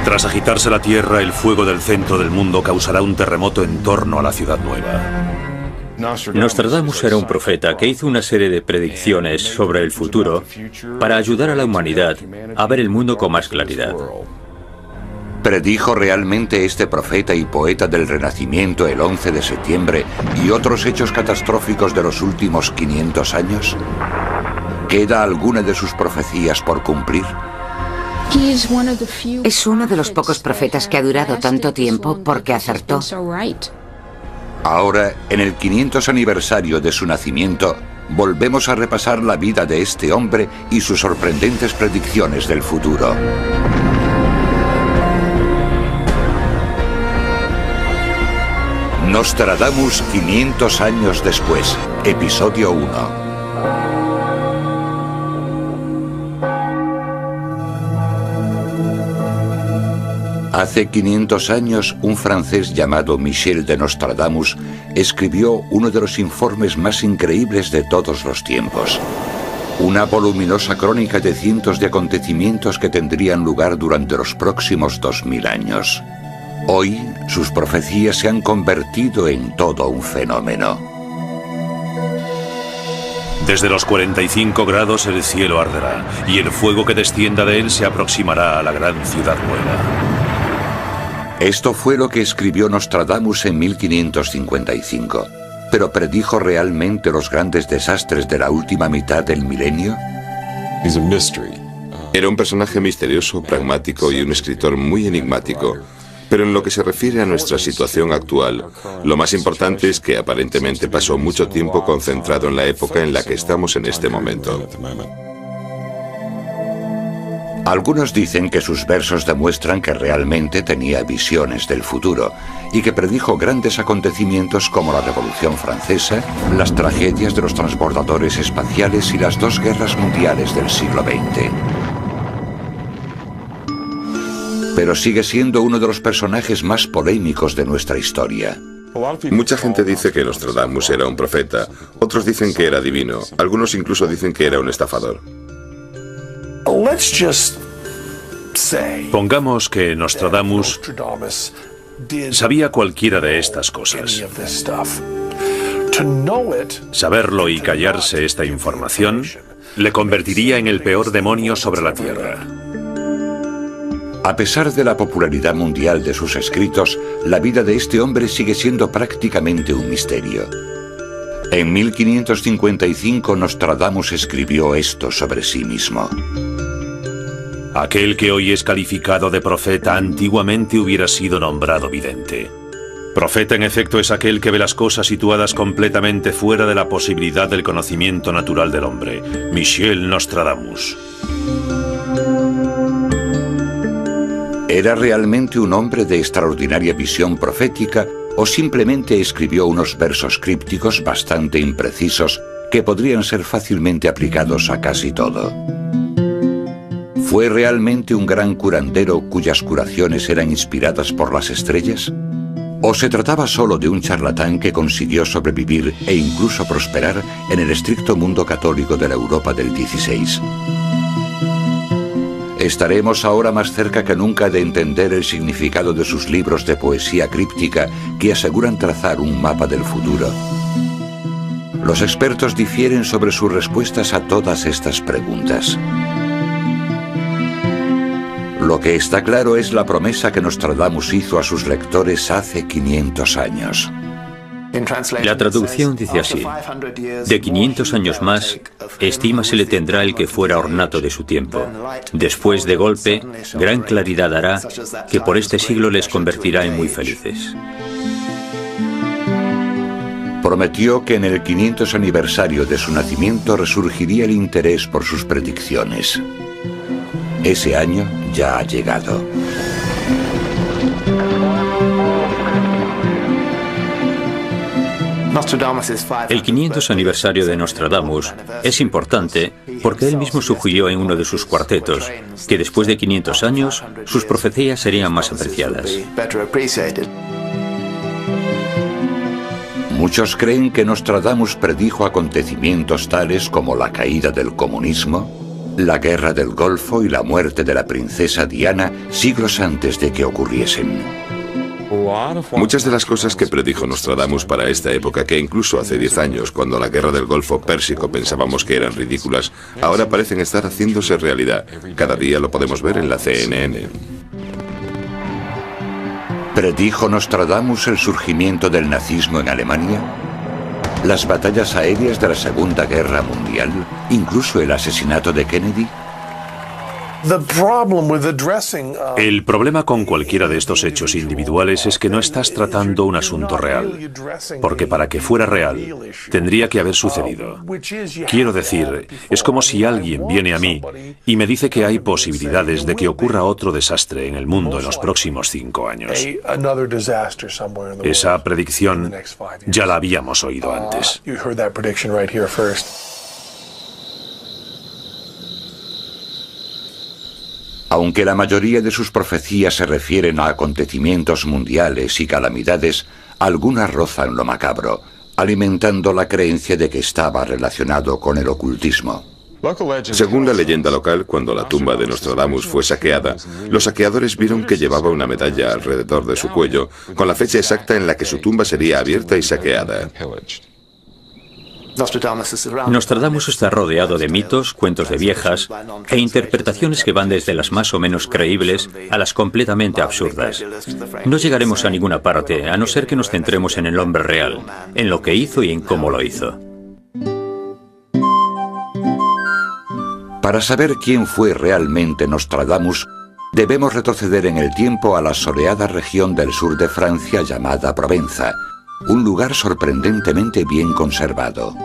Tras agitarse la Tierra, el fuego del centro del mundo causará un terremoto en torno a la ciudad nueva. Nostradamus era un profeta que hizo una serie de predicciones sobre el futuro para ayudar a la humanidad a ver el mundo con más claridad. ¿Predijo realmente este profeta y poeta del Renacimiento el 11 de septiembre y otros hechos catastróficos de los últimos 500 años? ¿Queda alguna de sus profecías por cumplir? Es uno de los pocos profetas que ha durado tanto tiempo porque acertó. Ahora, en el 500 aniversario de su nacimiento, volvemos a repasar la vida de este hombre y sus sorprendentes predicciones del futuro. Nostradamus 500 años después, episodio 1. Hace 500 años, un francés llamado Michel de Nostradamus escribió uno de los informes más increíbles de todos los tiempos. Una voluminosa crónica de cientos de acontecimientos que tendrían lugar durante los próximos 2000 años. Hoy, sus profecías se han convertido en todo un fenómeno. Desde los 45 grados el cielo arderá, y el fuego que descienda de él se aproximará a la gran ciudad nueva. Esto fue lo que escribió Nostradamus en 1555. ¿Pero predijo realmente los grandes desastres de la última mitad del milenio? Era un personaje misterioso, pragmático y un escritor muy enigmático. Pero en lo que se refiere a nuestra situación actual, lo más importante es que aparentemente pasó mucho tiempo concentrado en la época en la que estamos en este momento. Algunos dicen que sus versos demuestran que realmente tenía visiones del futuro y que predijo grandes acontecimientos como la Revolución Francesa, las tragedias de los transbordadores espaciales y las dos guerras mundiales del siglo XX. Pero sigue siendo uno de los personajes más polémicos de nuestra historia. Mucha gente dice que Nostradamus era un profeta, otros dicen que era divino, algunos incluso dicen que era un estafador. Pongamos que Nostradamus sabía cualquiera de estas cosas. Saberlo y callarse esta información le convertiría en el peor demonio sobre la Tierra. A pesar de la popularidad mundial de sus escritos, la vida de este hombre sigue siendo prácticamente un misterio. En 1555 Nostradamus escribió esto sobre sí mismo. Aquel que hoy es calificado de profeta antiguamente hubiera sido nombrado vidente. Profeta, en efecto, es aquel que ve las cosas situadas completamente fuera de la posibilidad del conocimiento natural del hombre. Michel Nostradamus. ¿Era realmente un hombre de extraordinaria visión profética o simplemente escribió unos versos crípticos bastante imprecisos que podrían ser fácilmente aplicados a casi todo? ¿Fue realmente un gran curandero cuyas curaciones eran inspiradas por las estrellas? ¿O se trataba solo de un charlatán que consiguió sobrevivir e incluso prosperar en el estricto mundo católico de la Europa del XVI? Estaremos ahora más cerca que nunca de entender el significado de sus libros de poesía críptica que aseguran trazar un mapa del futuro. Los expertos difieren sobre sus respuestas a todas estas preguntas. Lo que está claro es la promesa que Nostradamus hizo a sus lectores hace 500 años. La traducción dice así: de 500 años más, estima se le tendrá el que fuera ornato de su tiempo. Después de golpe, gran claridad hará, que por este siglo les convertirá en muy felices. Prometió que en el 500 aniversario de su nacimiento resurgiría el interés por sus predicciones. Ese año ya ha llegado. El 500 aniversario de Nostradamus es importante porque él mismo sugirió en uno de sus cuartetos que después de 500 años sus profecías serían más apreciadas. Muchos creen que Nostradamus predijo acontecimientos tales como la caída del comunismo, la guerra del Golfo y la muerte de la princesa Diana siglos antes de que ocurriesen. Muchas de las cosas que predijo Nostradamus para esta época, que incluso hace 10 años, cuando la guerra del Golfo Pérsico pensábamos que eran ridículas, ahora parecen estar haciéndose realidad. Cada día lo podemos ver en la CNN. ¿Predijo Nostradamus el surgimiento del nazismo en Alemania? ¿Las batallas aéreas de la Segunda Guerra Mundial? ¿Incluso el asesinato de Kennedy? El problema con cualquiera de estos hechos individuales es que no estás tratando un asunto real, porque para que fuera real, tendría que haber sucedido. Quiero decir, es como si alguien viene a mí y me dice que hay posibilidades de que ocurra otro desastre en el mundo en los próximos 5 años. Esa predicción ya la habíamos oído antes. Aunque la mayoría de sus profecías se refieren a acontecimientos mundiales y calamidades, algunas rozan lo macabro, alimentando la creencia de que estaba relacionado con el ocultismo. Según la leyenda local, cuando la tumba de Nostradamus fue saqueada, los saqueadores vieron que llevaba una medalla alrededor de su cuello, con la fecha exacta en la que su tumba sería abierta y saqueada. Nostradamus está rodeado de mitos, cuentos de viejas e interpretaciones que van desde las más o menos creíbles a las completamente absurdas. No llegaremos a ninguna parte a no ser que nos centremos en el hombre real, en lo que hizo y en cómo lo hizo. Para saber quién fue realmente Nostradamus, debemos retroceder en el tiempo a la soleada región del sur de Francia llamada Provenza, un lugar sorprendentemente bien conservado.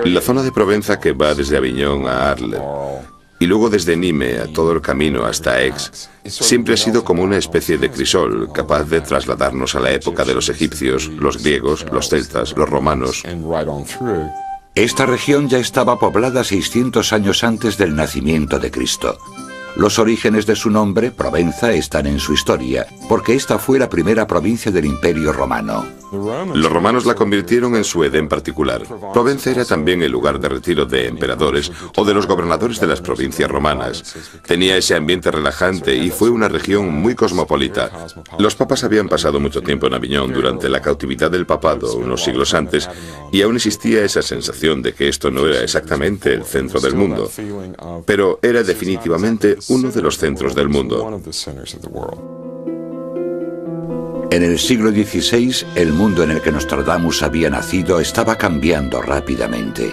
La zona de Provenza que va desde Aviñón a Arles y luego desde Nîmes a todo el camino hasta Aix, siempre ha sido como una especie de crisol, capaz de trasladarnos a la época de los egipcios, los griegos, los celtas, los romanos. Esta región ya estaba poblada 600 años antes del nacimiento de Cristo. Los orígenes de su nombre, Provenza, están en su historia, porque esta fue la primera provincia del Imperio Romano. Los romanos la convirtieron en su Edén particular. Provenza era también el lugar de retiro de emperadores o de los gobernadores de las provincias romanas. Tenía ese ambiente relajante y fue una región muy cosmopolita. Los papas habían pasado mucho tiempo en Aviñón durante la cautividad del papado unos siglos antes, y aún existía esa sensación de que esto no era exactamente el centro del mundo, pero era definitivamente uno de los centros del mundo. En el siglo XVI, el mundo en el que Nostradamus había nacido estaba cambiando rápidamente.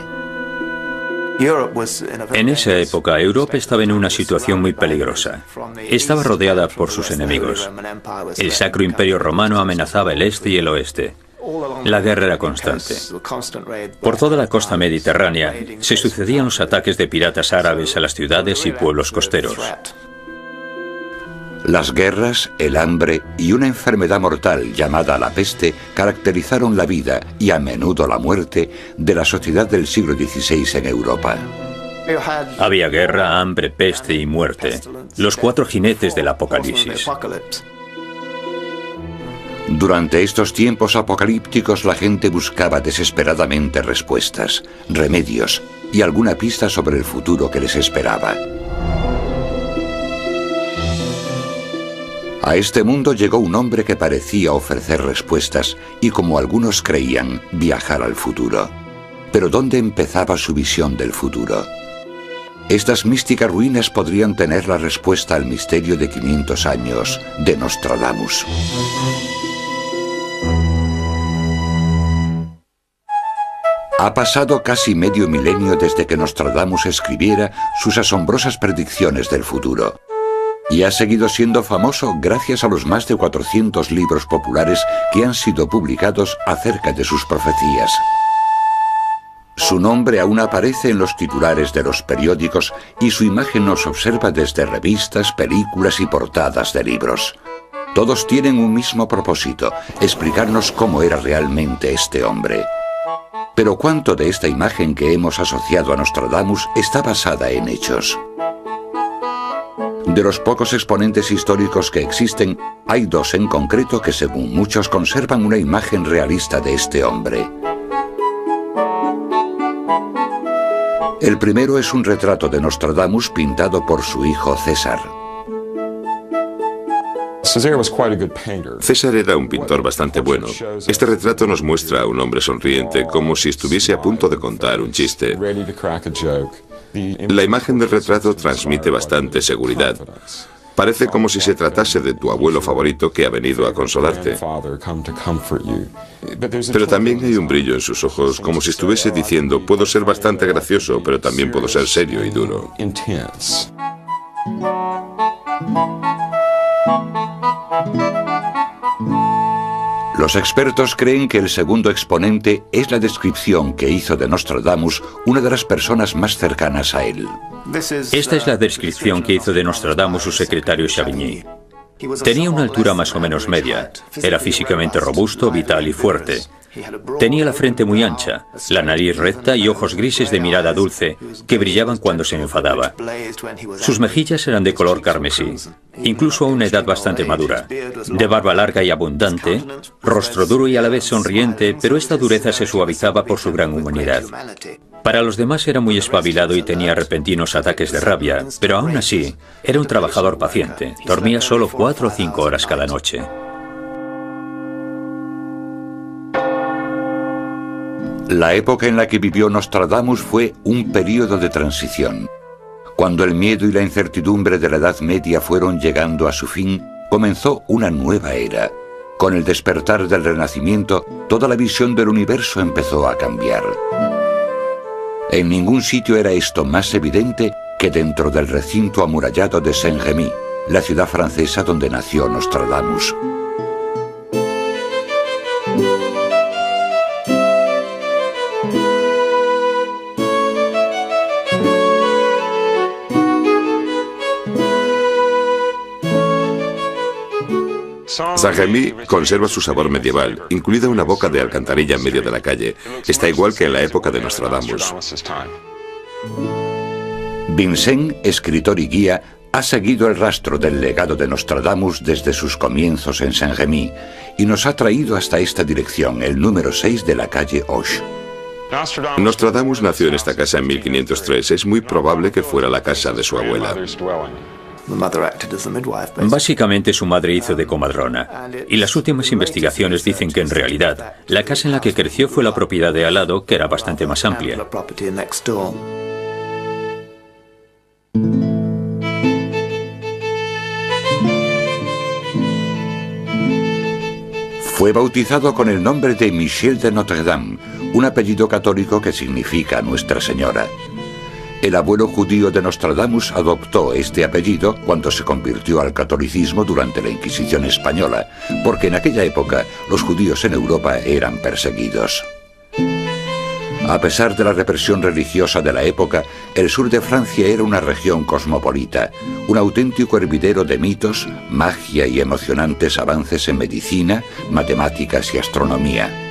En esa época, Europa estaba en una situación muy peligrosa. Estaba rodeada por sus enemigos. El Sacro Imperio Romano amenazaba el este y el oeste. La guerra era constante. Por toda la costa mediterránea se sucedían los ataques de piratas árabes a las ciudades y pueblos costeros. Las guerras, el hambre y una enfermedad mortal llamada la peste caracterizaron la vida y a menudo la muerte de la sociedad del siglo XVI en Europa. Había guerra, hambre, peste y muerte. Los 4 jinetes del Apocalipsis. Durante estos tiempos apocalípticos la gente buscaba desesperadamente respuestas, remedios y alguna pista sobre el futuro que les esperaba. A este mundo llegó un hombre que parecía ofrecer respuestas y, como algunos creían, viajar al futuro. Pero ¿dónde empezaba su visión del futuro? Estas místicas ruinas podrían tener la respuesta al misterio de 500 años de Nostradamus. Ha pasado casi medio milenio desde que Nostradamus escribiera sus asombrosas predicciones del futuro. Y ha seguido siendo famoso gracias a los más de 400 libros populares que han sido publicados acerca de sus profecías. Su nombre aún aparece en los titulares de los periódicos y su imagen nos observa desde revistas, películas y portadas de libros. Todos tienen un mismo propósito, explicarnos cómo era realmente este hombre. Pero ¿cuánto de esta imagen que hemos asociado a Nostradamus está basada en hechos? De los pocos exponentes históricos que existen, hay 2 en concreto que según muchos conservan una imagen realista de este hombre. El primero es un retrato de Nostradamus pintado por su hijo César. César era un pintor bastante bueno. Este retrato nos muestra a un hombre sonriente, como si estuviese a punto de contar un chiste. La imagen del retrato transmite bastante seguridad. Parece como si se tratase de tu abuelo favorito que ha venido a consolarte. Pero también hay un brillo en sus ojos, como si estuviese diciendo, puedo ser bastante gracioso, pero también puedo ser serio y duro. Los expertos creen que el segundo exponente es la descripción que hizo de Nostradamus una de las personas más cercanas a él. Esta es la descripción que hizo de Nostradamus su secretario Chavigny. Tenía una altura más o menos media. Era físicamente robusto, vital y fuerte. Tenía la frente muy ancha, la nariz recta y ojos grises de mirada dulce que brillaban cuando se enfadaba. Sus mejillas eran de color carmesí, incluso a una edad bastante madura. De barba larga y abundante, rostro duro y a la vez sonriente, pero esta dureza se suavizaba por su gran humanidad. Para los demás era muy espabilado y tenía repentinos ataques de rabia, pero aún así era un trabajador paciente. Dormía solo 4 o 5 horas cada noche. La época en la que vivió Nostradamus fue un período de transición. Cuando el miedo y la incertidumbre de la Edad Media fueron llegando a su fin, comenzó una nueva era. Con el despertar del Renacimiento, toda la visión del universo empezó a cambiar. En ningún sitio era esto más evidente que dentro del recinto amurallado de Saint-Rémy, la ciudad francesa donde nació Nostradamus. Saint-Rémy conserva su sabor medieval, incluida una boca de alcantarilla en medio de la calle. Está igual que en la época de Nostradamus. Vincent, escritor y guía, ha seguido el rastro del legado de Nostradamus desde sus comienzos en Saint-Rémy y nos ha traído hasta esta dirección, el número 6 de la calle Hoche. Nostradamus nació en esta casa en 1503. Es muy probable que fuera la casa de su abuela. Básicamente su madre hizo de comadrona, y las últimas investigaciones dicen que en realidad la casa en la que creció fue la propiedad de al lado, que era bastante más amplia. Fue bautizado con el nombre de Michel de Notre-Dame, un apellido católico que significa Nuestra Señora. El abuelo judío de Nostradamus adoptó este apellido cuando se convirtió al catolicismo durante la Inquisición española, porque en aquella época los judíos en Europa eran perseguidos. A pesar de la represión religiosa de la época, el sur de Francia era una región cosmopolita, un auténtico hervidero de mitos, magia y emocionantes avances en medicina, matemáticas y astronomía.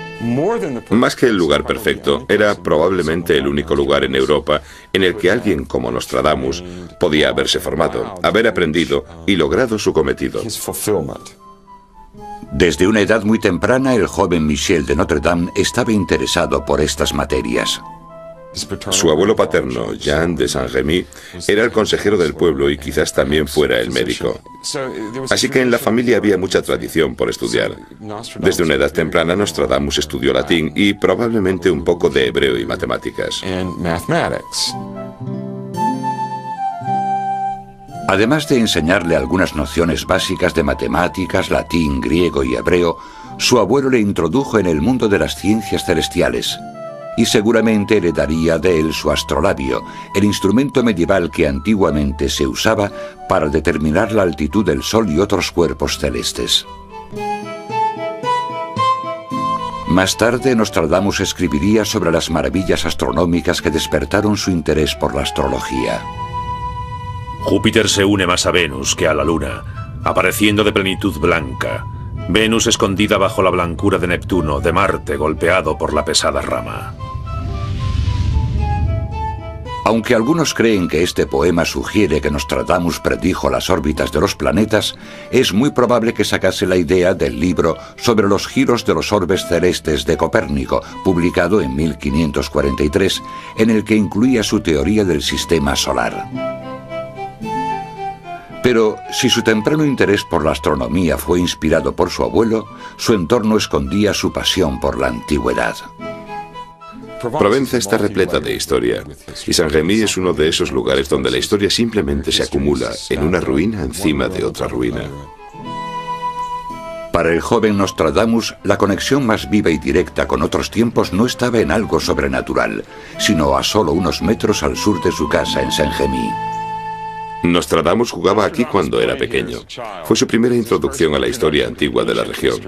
Más que el lugar perfecto, era probablemente el único lugar en Europa en el que alguien como Nostradamus podía haberse formado, haber aprendido y logrado su cometido. Desde una edad muy temprana, el joven Michel de Notre-Dame estaba interesado por estas materias. Su abuelo paterno, Jean de Saint-Rémy, era el consejero del pueblo y quizás también fuera el médico. Así que en la familia había mucha tradición por estudiar. Desde una edad temprana, Nostradamus estudió latín y probablemente un poco de hebreo y matemáticas. Además de enseñarle algunas nociones básicas de matemáticas, latín, griego y hebreo, su abuelo le introdujo en el mundo de las ciencias celestiales. Y seguramente heredaría de él su astrolabio, el instrumento medieval que antiguamente se usaba para determinar la altitud del Sol y otros cuerpos celestes. Más tarde, Nostradamus escribiría sobre las maravillas astronómicas que despertaron su interés por la astrología. Júpiter se une más a Venus que a la Luna, apareciendo de plenitud blanca. Venus escondida bajo la blancura de Neptuno, de Marte golpeado por la pesada rama. Aunque algunos creen que este poema sugiere que Nostradamus predijo las órbitas de los planetas, es muy probable que sacase la idea del libro sobre los giros de los orbes celestes de Copérnico, publicado en 1543, en el que incluía su teoría del sistema solar. Pero si su temprano interés por la astronomía fue inspirado por su abuelo, su entorno escondía su pasión por la antigüedad. Provenza está repleta de historia, y Saint-Rémy es uno de esos lugares donde la historia simplemente se acumula en una ruina encima de otra ruina. Para el joven Nostradamus, la conexión más viva y directa con otros tiempos no estaba en algo sobrenatural, sino a solo unos metros al sur de su casa en Saint-Rémy. Nostradamus jugaba aquí cuando era pequeño. Fue su primera introducción a la historia antigua de la región.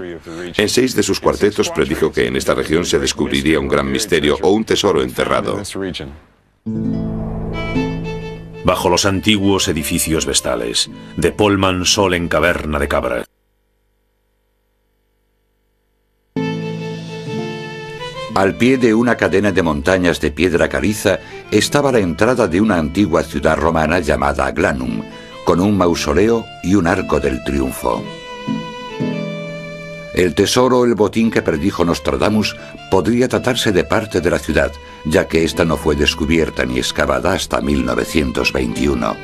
En 6 de sus cuartetos predijo que en esta región se descubriría un gran misterio o un tesoro enterrado. Bajo los antiguos edificios vestales, de Polman sol en caverna de cabra. Al pie de una cadena de montañas de piedra caliza estaba la entrada de una antigua ciudad romana llamada Aglanum, con un mausoleo y un arco del triunfo. El tesoro o el botín que predijo Nostradamus podría tratarse de parte de la ciudad, ya que ésta no fue descubierta ni excavada hasta 1921.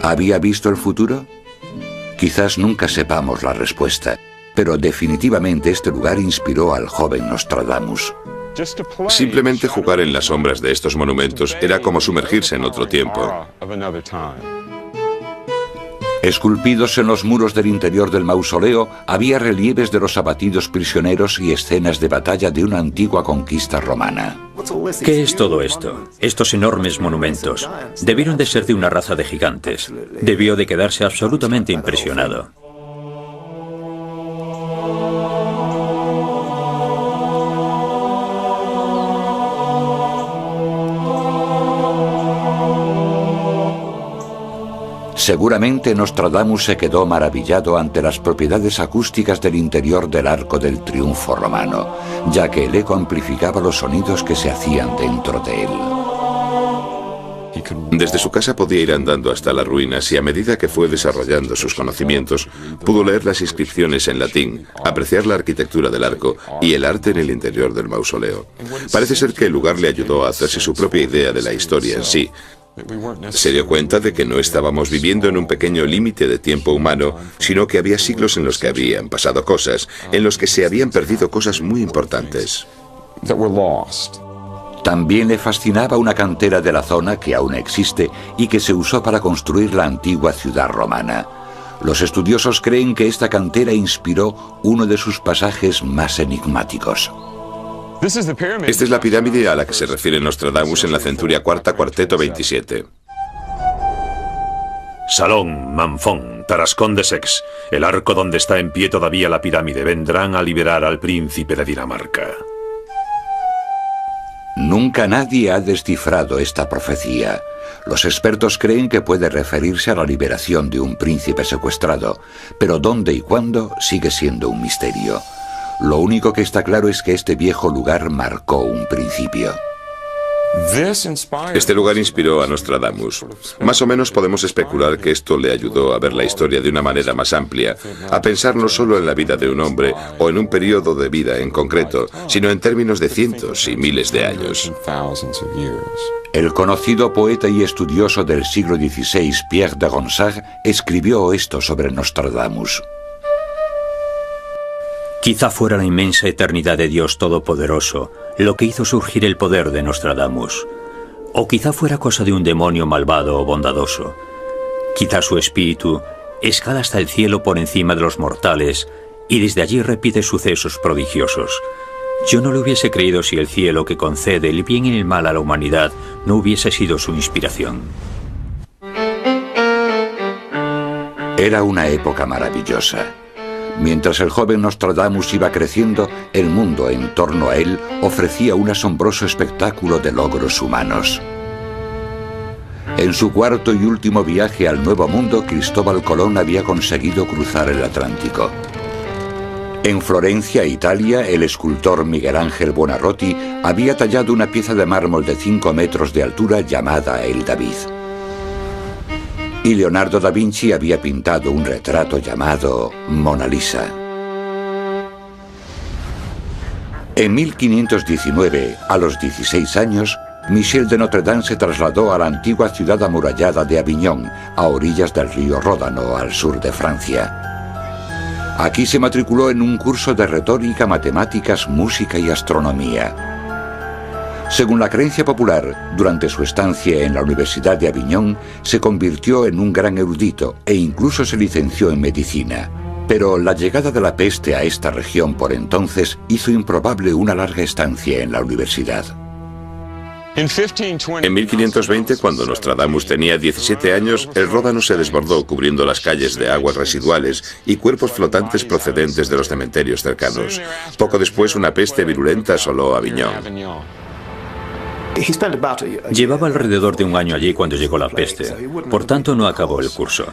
¿Había visto el futuro? Quizás nunca sepamos la respuesta. Pero definitivamente este lugar inspiró al joven Nostradamus. Simplemente jugar en las sombras de estos monumentos era como sumergirse en otro tiempo. Esculpidos en los muros del interior del mausoleo había relieves de los abatidos prisioneros y escenas de batalla de una antigua conquista romana. ¿Qué es todo esto? Estos enormes monumentos debieron de ser de una raza de gigantes. Debió de quedarse absolutamente impresionado. Seguramente Nostradamus se quedó maravillado ante las propiedades acústicas del interior del Arco del Triunfo romano, ya que el eco amplificaba los sonidos que se hacían dentro de él. Desde su casa podía ir andando hasta las ruinas y a medida que fue desarrollando sus conocimientos, pudo leer las inscripciones en latín, apreciar la arquitectura del arco y el arte en el interior del mausoleo. Parece ser que el lugar le ayudó a hacerse su propia idea de la historia en sí. Se dio cuenta de que no estábamos viviendo en un pequeño límite de tiempo humano, sino que había siglos en los que habían pasado cosas, en los que se habían perdido cosas muy importantes. También le fascinaba una cantera de la zona que aún existe y que se usó para construir la antigua ciudad romana. Los estudiosos creen que esta cantera inspiró uno de sus pasajes más enigmáticos. Esta es la pirámide a la que se refiere Nostradamus en la Centuria Cuarta, cuarteto 27. Salón, Manfón, Tarascón de Sex, el arco donde está en pie todavía la pirámide, vendrán a liberar al príncipe de Dinamarca. Nunca nadie ha descifrado esta profecía. Los expertos creen que puede referirse a la liberación de un príncipe secuestrado, pero dónde y cuándo sigue siendo un misterio. Lo único que está claro es que este viejo lugar marcó un principio. Este lugar inspiró a Nostradamus. Más o menos podemos especular que esto le ayudó a ver la historia de una manera más amplia, a pensar no solo en la vida de un hombre o en un periodo de vida en concreto, sino en términos de cientos y miles de años. El conocido poeta y estudioso del siglo XVI, Pierre de Ronsard, escribió esto sobre Nostradamus. Quizá fuera la inmensa eternidad de Dios Todopoderoso lo que hizo surgir el poder de Nostradamus. O quizá fuera cosa de un demonio malvado o bondadoso. Quizá su espíritu escala hasta el cielo por encima de los mortales y desde allí repite sucesos prodigiosos. Yo no lo hubiese creído si el cielo que concede el bien y el mal a la humanidad no hubiese sido su inspiración. Era una época maravillosa. Mientras el joven Nostradamus iba creciendo, el mundo en torno a él ofrecía un asombroso espectáculo de logros humanos. En su cuarto y último viaje al Nuevo Mundo, Cristóbal Colón había conseguido cruzar el Atlántico. En Florencia, Italia, el escultor Miguel Ángel Buonarroti había tallado una pieza de mármol de 5 metros de altura llamada el David. Y Leonardo da Vinci había pintado un retrato llamado Mona Lisa. En 1519, a los 16 años, Michel de Notre Dame se trasladó a la antigua ciudad amurallada de Aviñón, a orillas del río Ródano, al sur de Francia. Aquí se matriculó en un curso de retórica, matemáticas, música y astronomía. Según la creencia popular, durante su estancia en la Universidad de Aviñón, se convirtió en un gran erudito e incluso se licenció en medicina. Pero la llegada de la peste a esta región por entonces hizo improbable una larga estancia en la universidad. En 1520, cuando Nostradamus tenía 17 años, el Ródano se desbordó cubriendo las calles de aguas residuales y cuerpos flotantes procedentes de los cementerios cercanos. Poco después, una peste virulenta asoló Aviñón. Llevaba alrededor de un año allí cuando llegó la peste, por tanto no acabó el curso.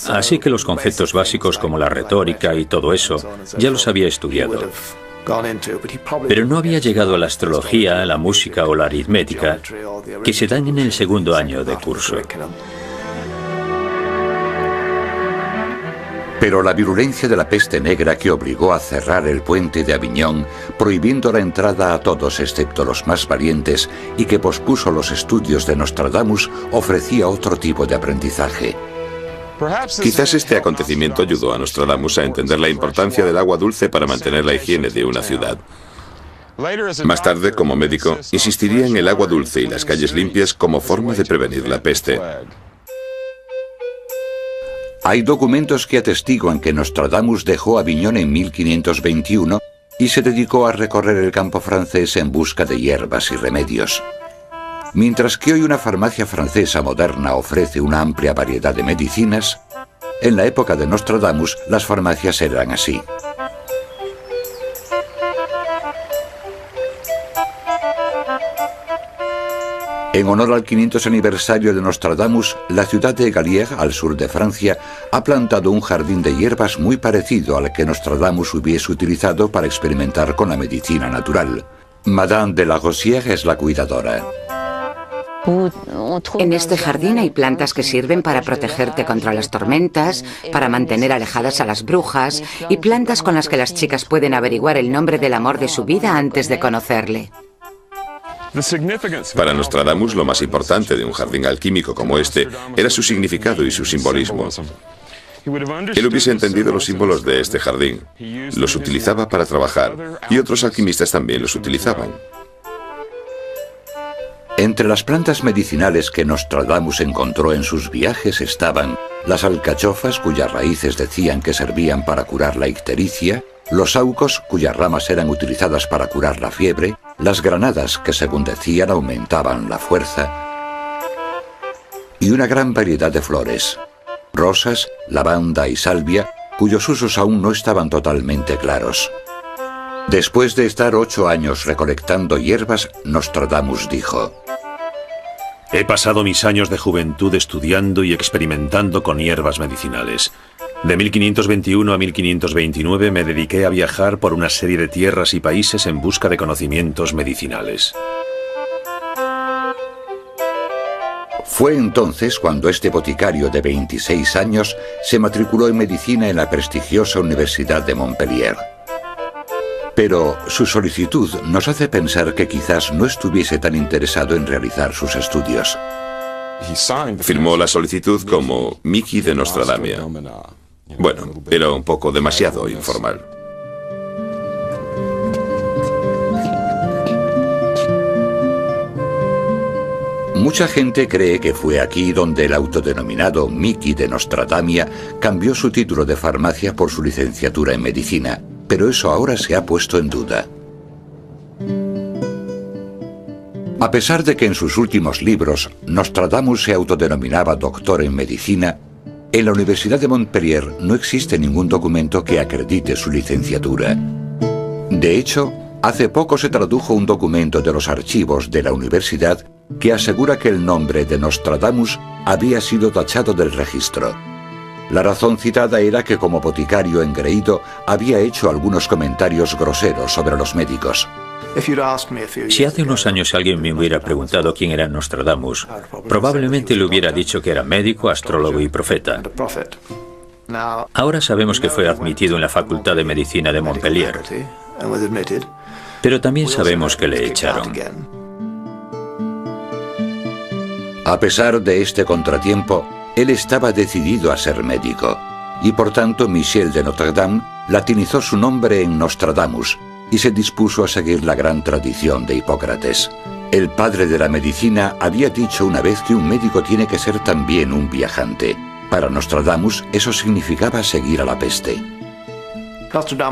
Así que los conceptos básicos como la retórica y todo eso ya los había estudiado. Pero no había llegado a la astrología, la música o la aritmética que se dan en el segundo año de curso. Pero la virulencia de la peste negra que obligó a cerrar el puente de Aviñón, prohibiendo la entrada a todos excepto los más valientes, y que pospuso los estudios de Nostradamus, ofrecía otro tipo de aprendizaje. Quizás este acontecimiento ayudó a Nostradamus a entender la importancia del agua dulce para mantener la higiene de una ciudad. Más tarde, como médico, insistiría en el agua dulce y las calles limpias como forma de prevenir la peste. Hay documentos que atestiguan que Nostradamus dejó Aviñón en 1521 y se dedicó a recorrer el campo francés en busca de hierbas y remedios. Mientras que hoy una farmacia francesa moderna ofrece una amplia variedad de medicinas, en la época de Nostradamus las farmacias eran así. En honor al 500 aniversario de Nostradamus, la ciudad de Galier, al sur de Francia, ha plantado un jardín de hierbas muy parecido al que Nostradamus hubiese utilizado para experimentar con la medicina natural. Madame de la Rosière es la cuidadora. En este jardín hay plantas que sirven para protegerte contra las tormentas, para mantener alejadas a las brujas, y plantas con las que las chicas pueden averiguar el nombre del amor de su vida antes de conocerle. Para Nostradamus, lo más importante de un jardín alquímico como este era su significado y su simbolismo. Él hubiese entendido los símbolos de este jardín. Los utilizaba para trabajar, y otros alquimistas también los utilizaban. Entre las plantas medicinales que Nostradamus encontró en sus viajes estaban las alcachofas, cuyas raíces decían que servían para curar la ictericia, los saucos, cuyas ramas eran utilizadas para curar la fiebre, las granadas, que según decían aumentaban la fuerza, y una gran variedad de flores, rosas, lavanda y salvia, cuyos usos aún no estaban totalmente claros. Después de estar 8 años recolectando hierbas, Nostradamus dijo: He pasado mis años de juventud estudiando y experimentando con hierbas medicinales. De 1521 a 1529 me dediqué a viajar por una serie de tierras y países en busca de conocimientos medicinales. Fue entonces cuando este boticario de 26 años se matriculó en medicina en la prestigiosa Universidad de Montpellier. Pero su solicitud nos hace pensar que quizás no estuviese tan interesado en realizar sus estudios. Firmó la solicitud como Miki de Nostradamia. Bueno, era un poco demasiado informal. Mucha gente cree que fue aquí donde el autodenominado Miki de Nostradamia cambió su título de farmacia por su licenciatura en medicina, pero eso ahora se ha puesto en duda. A pesar de que en sus últimos libros Nostradamus se autodenominaba doctor en medicina, en la Universidad de Montpellier no existe ningún documento que acredite su licenciatura. De hecho, hace poco se tradujo un documento de los archivos de la universidad que asegura que el nombre de Nostradamus había sido tachado del registro. La razón citada era que como boticario engreído había hecho algunos comentarios groseros sobre los médicos. Si hace unos años alguien me hubiera preguntado quién era Nostradamus, probablemente le hubiera dicho que era médico, astrólogo y profeta. Ahora sabemos que fue admitido en la Facultad de Medicina de Montpellier, pero también sabemos que le echaron. A pesar de este contratiempo, él estaba decidido a ser médico, y por tanto Michel de Notre Dame latinizó su nombre en Nostradamus y se dispuso a seguir la gran tradición de Hipócrates. El padre de la medicina había dicho una vez que un médico tiene que ser también un viajante. Para Nostradamus eso significaba seguir a la peste.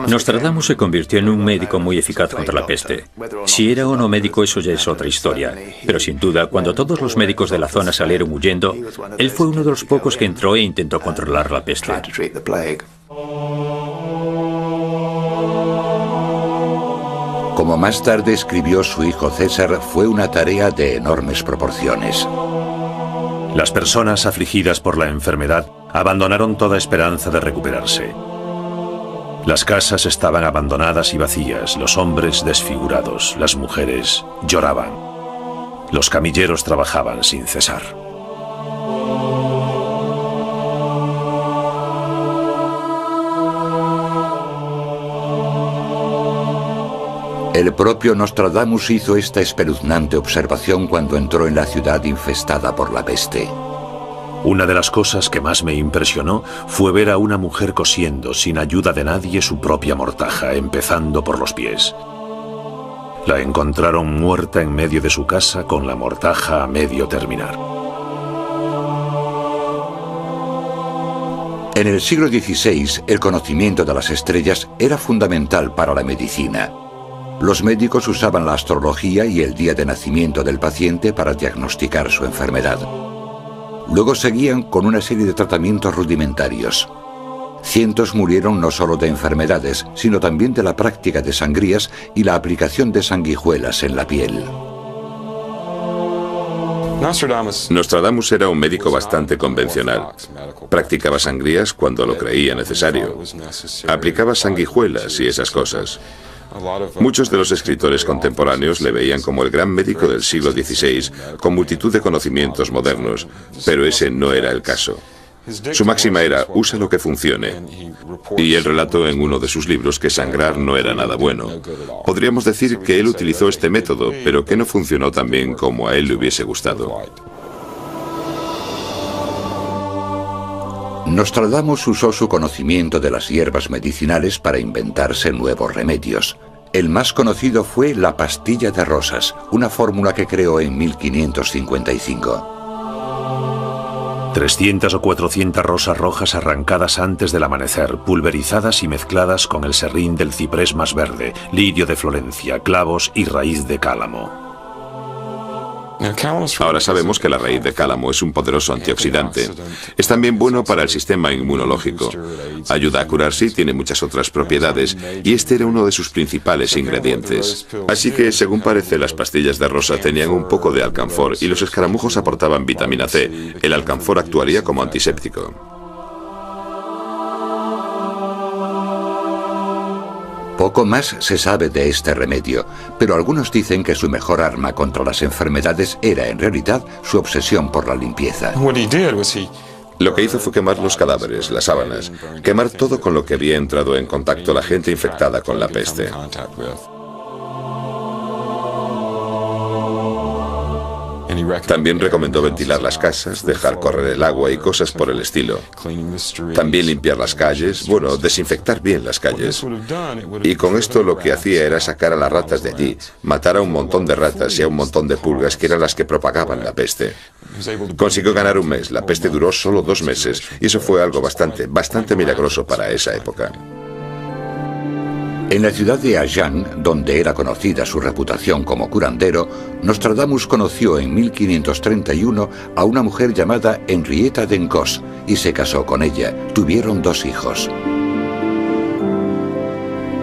Nostradamus se convirtió en un médico muy eficaz contra la peste. Si era o no médico, eso ya es otra historia. Pero sin duda, cuando todos los médicos de la zona salieron huyendo, él fue uno de los pocos que entró e intentó controlar la peste. Como más tarde escribió su hijo César, fue una tarea de enormes proporciones. Las personas afligidas por la enfermedad abandonaron toda esperanza de recuperarse. Las casas estaban abandonadas y vacías, los hombres desfigurados, las mujeres lloraban. Los camilleros trabajaban sin cesar. El propio Nostradamus hizo esta espeluznante observación cuando entró en la ciudad infestada por la peste. Una de las cosas que más me impresionó fue ver a una mujer cosiendo sin ayuda de nadie su propia mortaja, empezando por los pies. La encontraron muerta en medio de su casa con la mortaja a medio terminar. En el siglo XVI, el conocimiento de las estrellas era fundamental para la medicina. Los médicos usaban la astrología y el día de nacimiento del paciente para diagnosticar su enfermedad. Luego seguían con una serie de tratamientos rudimentarios. Cientos murieron no solo de enfermedades, sino también de la práctica de sangrías y la aplicación de sanguijuelas en la piel. Nostradamus era un médico bastante convencional. Practicaba sangrías cuando lo creía necesario. Aplicaba sanguijuelas y esas cosas. Muchos de los escritores contemporáneos le veían como el gran médico del siglo XVI, con multitud de conocimientos modernos, pero ese no era el caso. Su máxima era, usa lo que funcione. Y él relató en uno de sus libros que sangrar no era nada bueno. Podríamos decir que él utilizó este método, pero que no funcionó tan bien como a él le hubiese gustado. Nostradamus usó su conocimiento de las hierbas medicinales para inventarse nuevos remedios. El más conocido fue la pastilla de rosas, una fórmula que creó en 1555. 300 o 400 rosas rojas arrancadas antes del amanecer, pulverizadas y mezcladas con el serrín del ciprés más verde, lirio de Florencia, clavos y raíz de cálamo. Ahora sabemos que la raíz de cálamo es un poderoso antioxidante. Es también bueno para el sistema inmunológico. Ayuda a curarse y tiene muchas otras propiedades, y este era uno de sus principales ingredientes. Así que, según parece, las pastillas de rosa tenían un poco de alcanfor y los escaramujos aportaban vitamina C. El alcanfor actuaría como antiséptico. Poco más se sabe de este remedio, pero algunos dicen que su mejor arma contra las enfermedades era en realidad su obsesión por la limpieza. Lo que hizo fue quemar los cadáveres, las sábanas, quemar todo con lo que había entrado en contacto la gente infectada con la peste. También recomendó ventilar las casas, dejar correr el agua y cosas por el estilo. También limpiar las calles, bueno, desinfectar bien las calles. Y con esto lo que hacía era sacar a las ratas de allí, matar a un montón de ratas y a un montón de pulgas que eran las que propagaban la peste. Consiguió ganar un mes, la peste duró solo 2 meses, y eso fue algo bastante milagroso para esa época. En la ciudad de Agen, donde era conocida su reputación como curandero, Nostradamus conoció en 1531 a una mujer llamada Henrietta d'Encausse y se casó con ella. Tuvieron 2 hijos.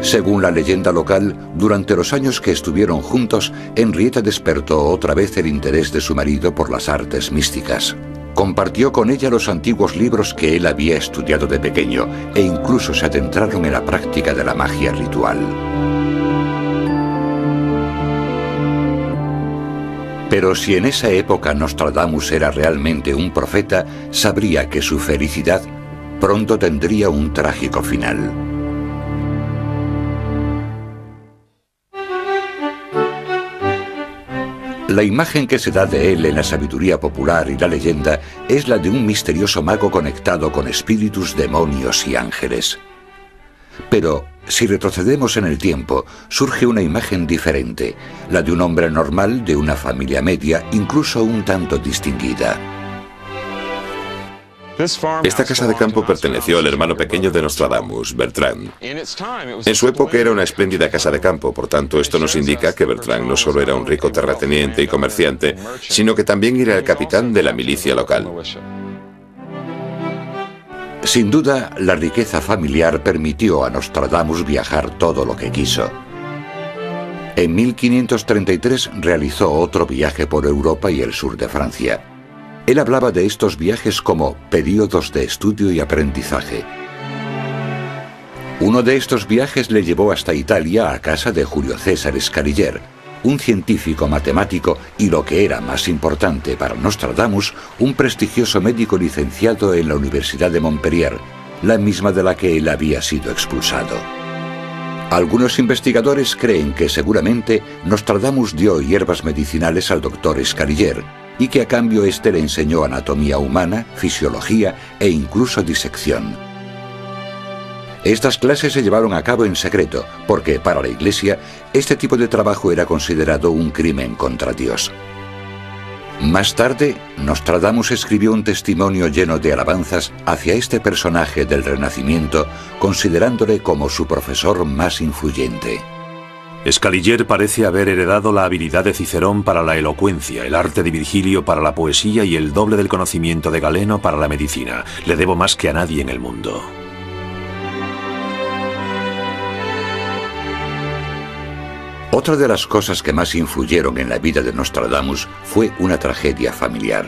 Según la leyenda local, durante los años que estuvieron juntos, Henrietta despertó otra vez el interés de su marido por las artes místicas. Compartió con ella los antiguos libros que él había estudiado de pequeño e incluso se adentraron en la práctica de la magia ritual. Pero si en esa época Nostradamus era realmente un profeta, sabría que su felicidad pronto tendría un trágico final. La imagen que se da de él en la sabiduría popular y la leyenda es la de un misterioso mago conectado con espíritus, demonios y ángeles. Pero, si retrocedemos en el tiempo, surge una imagen diferente, la de un hombre normal, de una familia media, incluso un tanto distinguida. Esta casa de campo perteneció al hermano pequeño de Nostradamus, Bertrand. En su época era una espléndida casa de campo, por tanto esto nos indica que Bertrand no solo era un rico terrateniente y comerciante, sino que también era el capitán de la milicia local. Sin duda, la riqueza familiar permitió a Nostradamus viajar todo lo que quiso. En 1533 realizó otro viaje por Europa y el sur de Francia. Él hablaba de estos viajes como períodos de estudio y aprendizaje. Uno de estos viajes le llevó hasta Italia a casa de Julio César Scaliger, un científico matemático y, lo que era más importante para Nostradamus, un prestigioso médico licenciado en la Universidad de Montpellier, la misma de la que él había sido expulsado. Algunos investigadores creen que seguramente Nostradamus dio hierbas medicinales al doctor Scaliger y que a cambio éste le enseñó anatomía humana, fisiología e incluso disección. Estas clases se llevaron a cabo en secreto, porque para la Iglesia este tipo de trabajo era considerado un crimen contra Dios. Más tarde, Nostradamus escribió un testimonio lleno de alabanzas hacia este personaje del Renacimiento, considerándole como su profesor más influyente. Scaliger parece haber heredado la habilidad de Cicerón para la elocuencia, el arte de Virgilio para la poesía y el doble del conocimiento de Galeno para la medicina. Le debo más que a nadie en el mundo. Otra de las cosas que más influyeron en la vida de Nostradamus fue una tragedia familiar.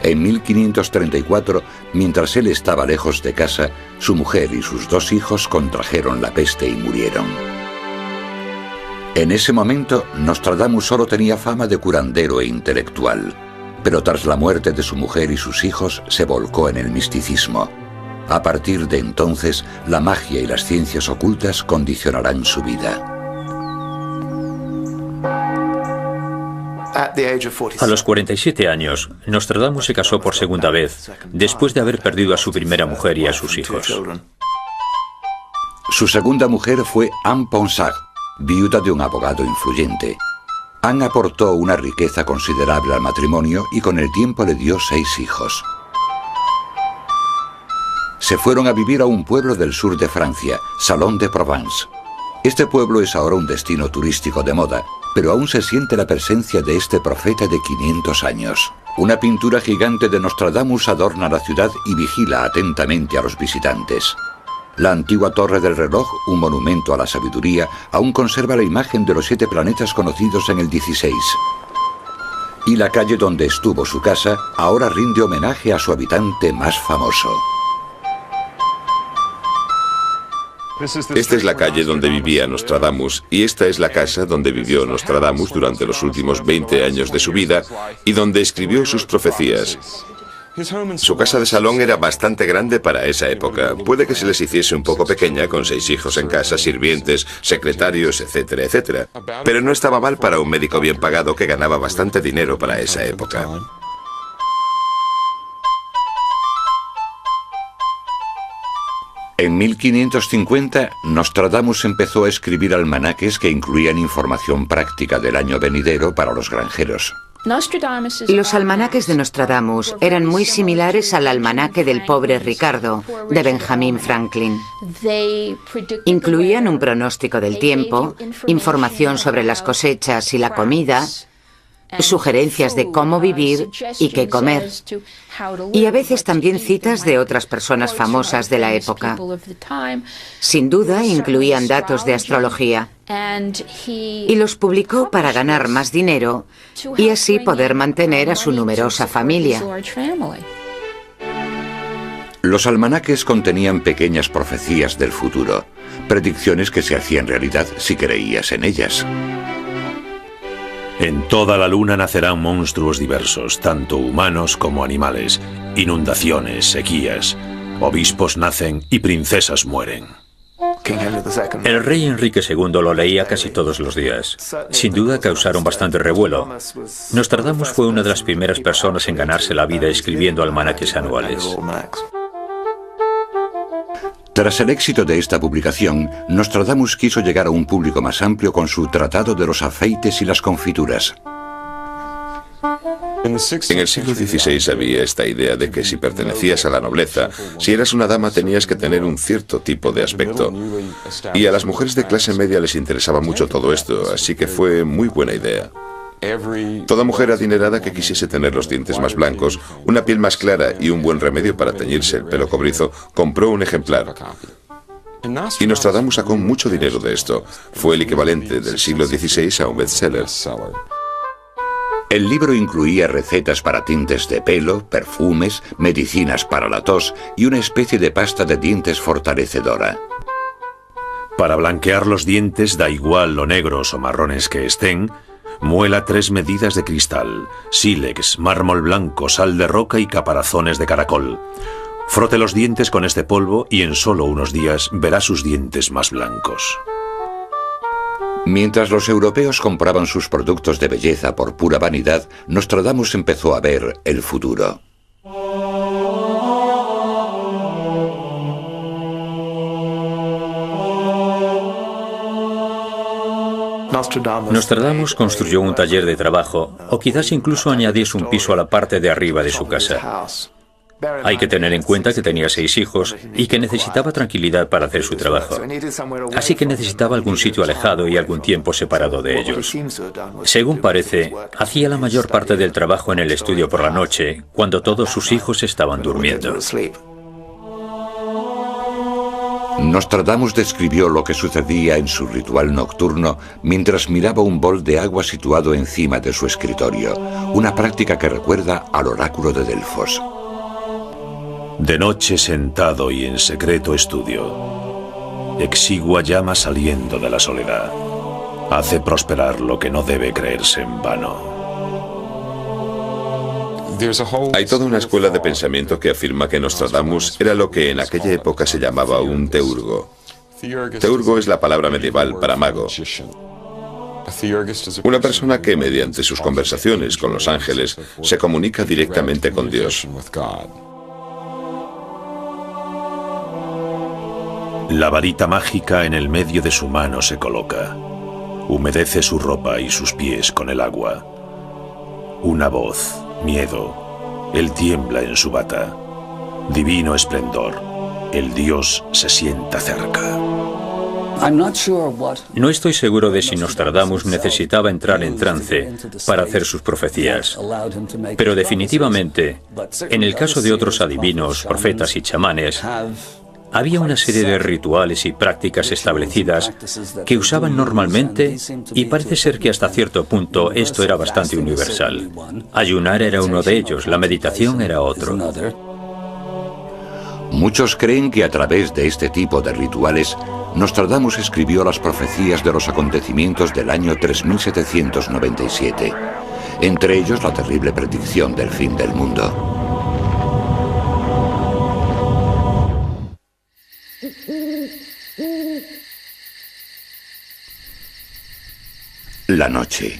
En 1534, mientras él estaba lejos de casa, su mujer y sus 2 hijos contrajeron la peste y murieron. En ese momento, Nostradamus solo tenía fama de curandero e intelectual, pero tras la muerte de su mujer y sus hijos se volcó en el misticismo. A partir de entonces, la magia y las ciencias ocultas condicionarán su vida. A los 47 años, Nostradamus se casó por segunda vez, después de haber perdido a su primera mujer y a sus hijos. Su segunda mujer fue Anne Ponsard, viuda de un abogado influyente. Anne aportó una riqueza considerable al matrimonio y con el tiempo le dio 6 hijos. Se fueron a vivir a un pueblo del sur de Francia, Salon de Provence. Este pueblo es ahora un destino turístico de moda, pero aún se siente la presencia de este profeta de 500 años. Una pintura gigante de Nostradamus adorna la ciudad y vigila atentamente a los visitantes. La antigua Torre del Reloj, un monumento a la sabiduría, aún conserva la imagen de los 7 planetas conocidos en el 16. Y la calle donde estuvo su casa ahora rinde homenaje a su habitante más famoso. Esta es la calle donde vivía Nostradamus y esta es la casa donde vivió Nostradamus durante los últimos 20 años de su vida y donde escribió sus profecías. Su casa de salón era bastante grande para esa época. Puede que se les hiciese un poco pequeña, con 6 hijos en casa, sirvientes, secretarios, etcétera, etcétera. Pero no estaba mal para un médico bien pagado que ganaba bastante dinero para esa época. En 1550, Nostradamus empezó a escribir almanaques que incluían información práctica del año venidero para los granjeros. Los almanaques de Nostradamus eran muy similares al almanaque del pobre Ricardo, de Benjamin Franklin. Incluían un pronóstico del tiempo, información sobre las cosechas y la comida, sugerencias de cómo vivir y qué comer, y a veces también citas de otras personas famosas de la época. Sin duda incluían datos de astrología, y los publicó para ganar más dinero y así poder mantener a su numerosa familia. Los almanaques contenían pequeñas profecías del futuro, predicciones que se hacían realidad si creías en ellas. En toda la luna nacerán monstruos diversos, tanto humanos como animales, inundaciones, sequías, obispos nacen y princesas mueren. El rey Enrique II lo leía casi todos los días. Sin duda causaron bastante revuelo. Nostradamus fue una de las primeras personas en ganarse la vida escribiendo almanaques anuales. Tras el éxito de esta publicación, Nostradamus quiso llegar a un público más amplio con su Tratado de los Afeites y las Confituras. En el siglo XVI había esta idea de que si pertenecías a la nobleza, si eras una dama tenías que tener un cierto tipo de aspecto. Y a las mujeres de clase media les interesaba mucho todo esto, así que fue muy buena idea. Toda mujer adinerada que quisiese tener los dientes más blancos, una piel más clara y un buen remedio para teñirse el pelo cobrizo, compró un ejemplar. Y Nostradamus sacó mucho dinero de esto. Fue el equivalente del siglo XVI a un bestseller. El libro incluía recetas para tintes de pelo, perfumes, medicinas para la tos y una especie de pasta de dientes fortalecedora. Para blanquear los dientes, da igual lo negros o marrones que estén, muela 3 medidas de cristal, sílex, mármol blanco, sal de roca y caparazones de caracol. Frote los dientes con este polvo y en solo unos días verá sus dientes más blancos. Mientras los europeos compraban sus productos de belleza por pura vanidad, Nostradamus empezó a ver el futuro. Nostradamus construyó un taller de trabajo, o quizás incluso añadiese un piso a la parte de arriba de su casa. Hay que tener en cuenta que tenía 6 hijos y que necesitaba tranquilidad para hacer su trabajo. Así que necesitaba algún sitio alejado y algún tiempo separado de ellos. Según parece, hacía la mayor parte del trabajo en el estudio por la noche, cuando todos sus hijos estaban durmiendo. Nostradamus describió lo que sucedía en su ritual nocturno mientras miraba un bol de agua situado encima de su escritorio, una práctica que recuerda al oráculo de Delfos. De noche sentado y en secreto estudio, exigua llama saliendo de la soledad, hace prosperar lo que no debe creerse en vano. Hay toda una escuela de pensamiento que afirma que Nostradamus era lo que en aquella época se llamaba un teurgo. Teurgo es la palabra medieval para mago. Una persona que mediante sus conversaciones con los ángeles se comunica directamente con Dios. La varita mágica en el medio de su mano se coloca. Humedece su ropa y sus pies con el agua. Una voz, miedo, él tiembla en su bata. Divino esplendor, el Dios se sienta cerca. No estoy seguro de si Nostradamus necesitaba entrar en trance para hacer sus profecías, pero definitivamente, en el caso de otros adivinos, profetas y chamanes, había una serie de rituales y prácticas establecidas que usaban normalmente y parece ser que hasta cierto punto esto era bastante universal. Ayunar era uno de ellos, la meditación era otro. Muchos creen que a través de este tipo de rituales, Nostradamus escribió las profecías de los acontecimientos del año 3797, entre ellos la terrible predicción del fin del mundo. La noche.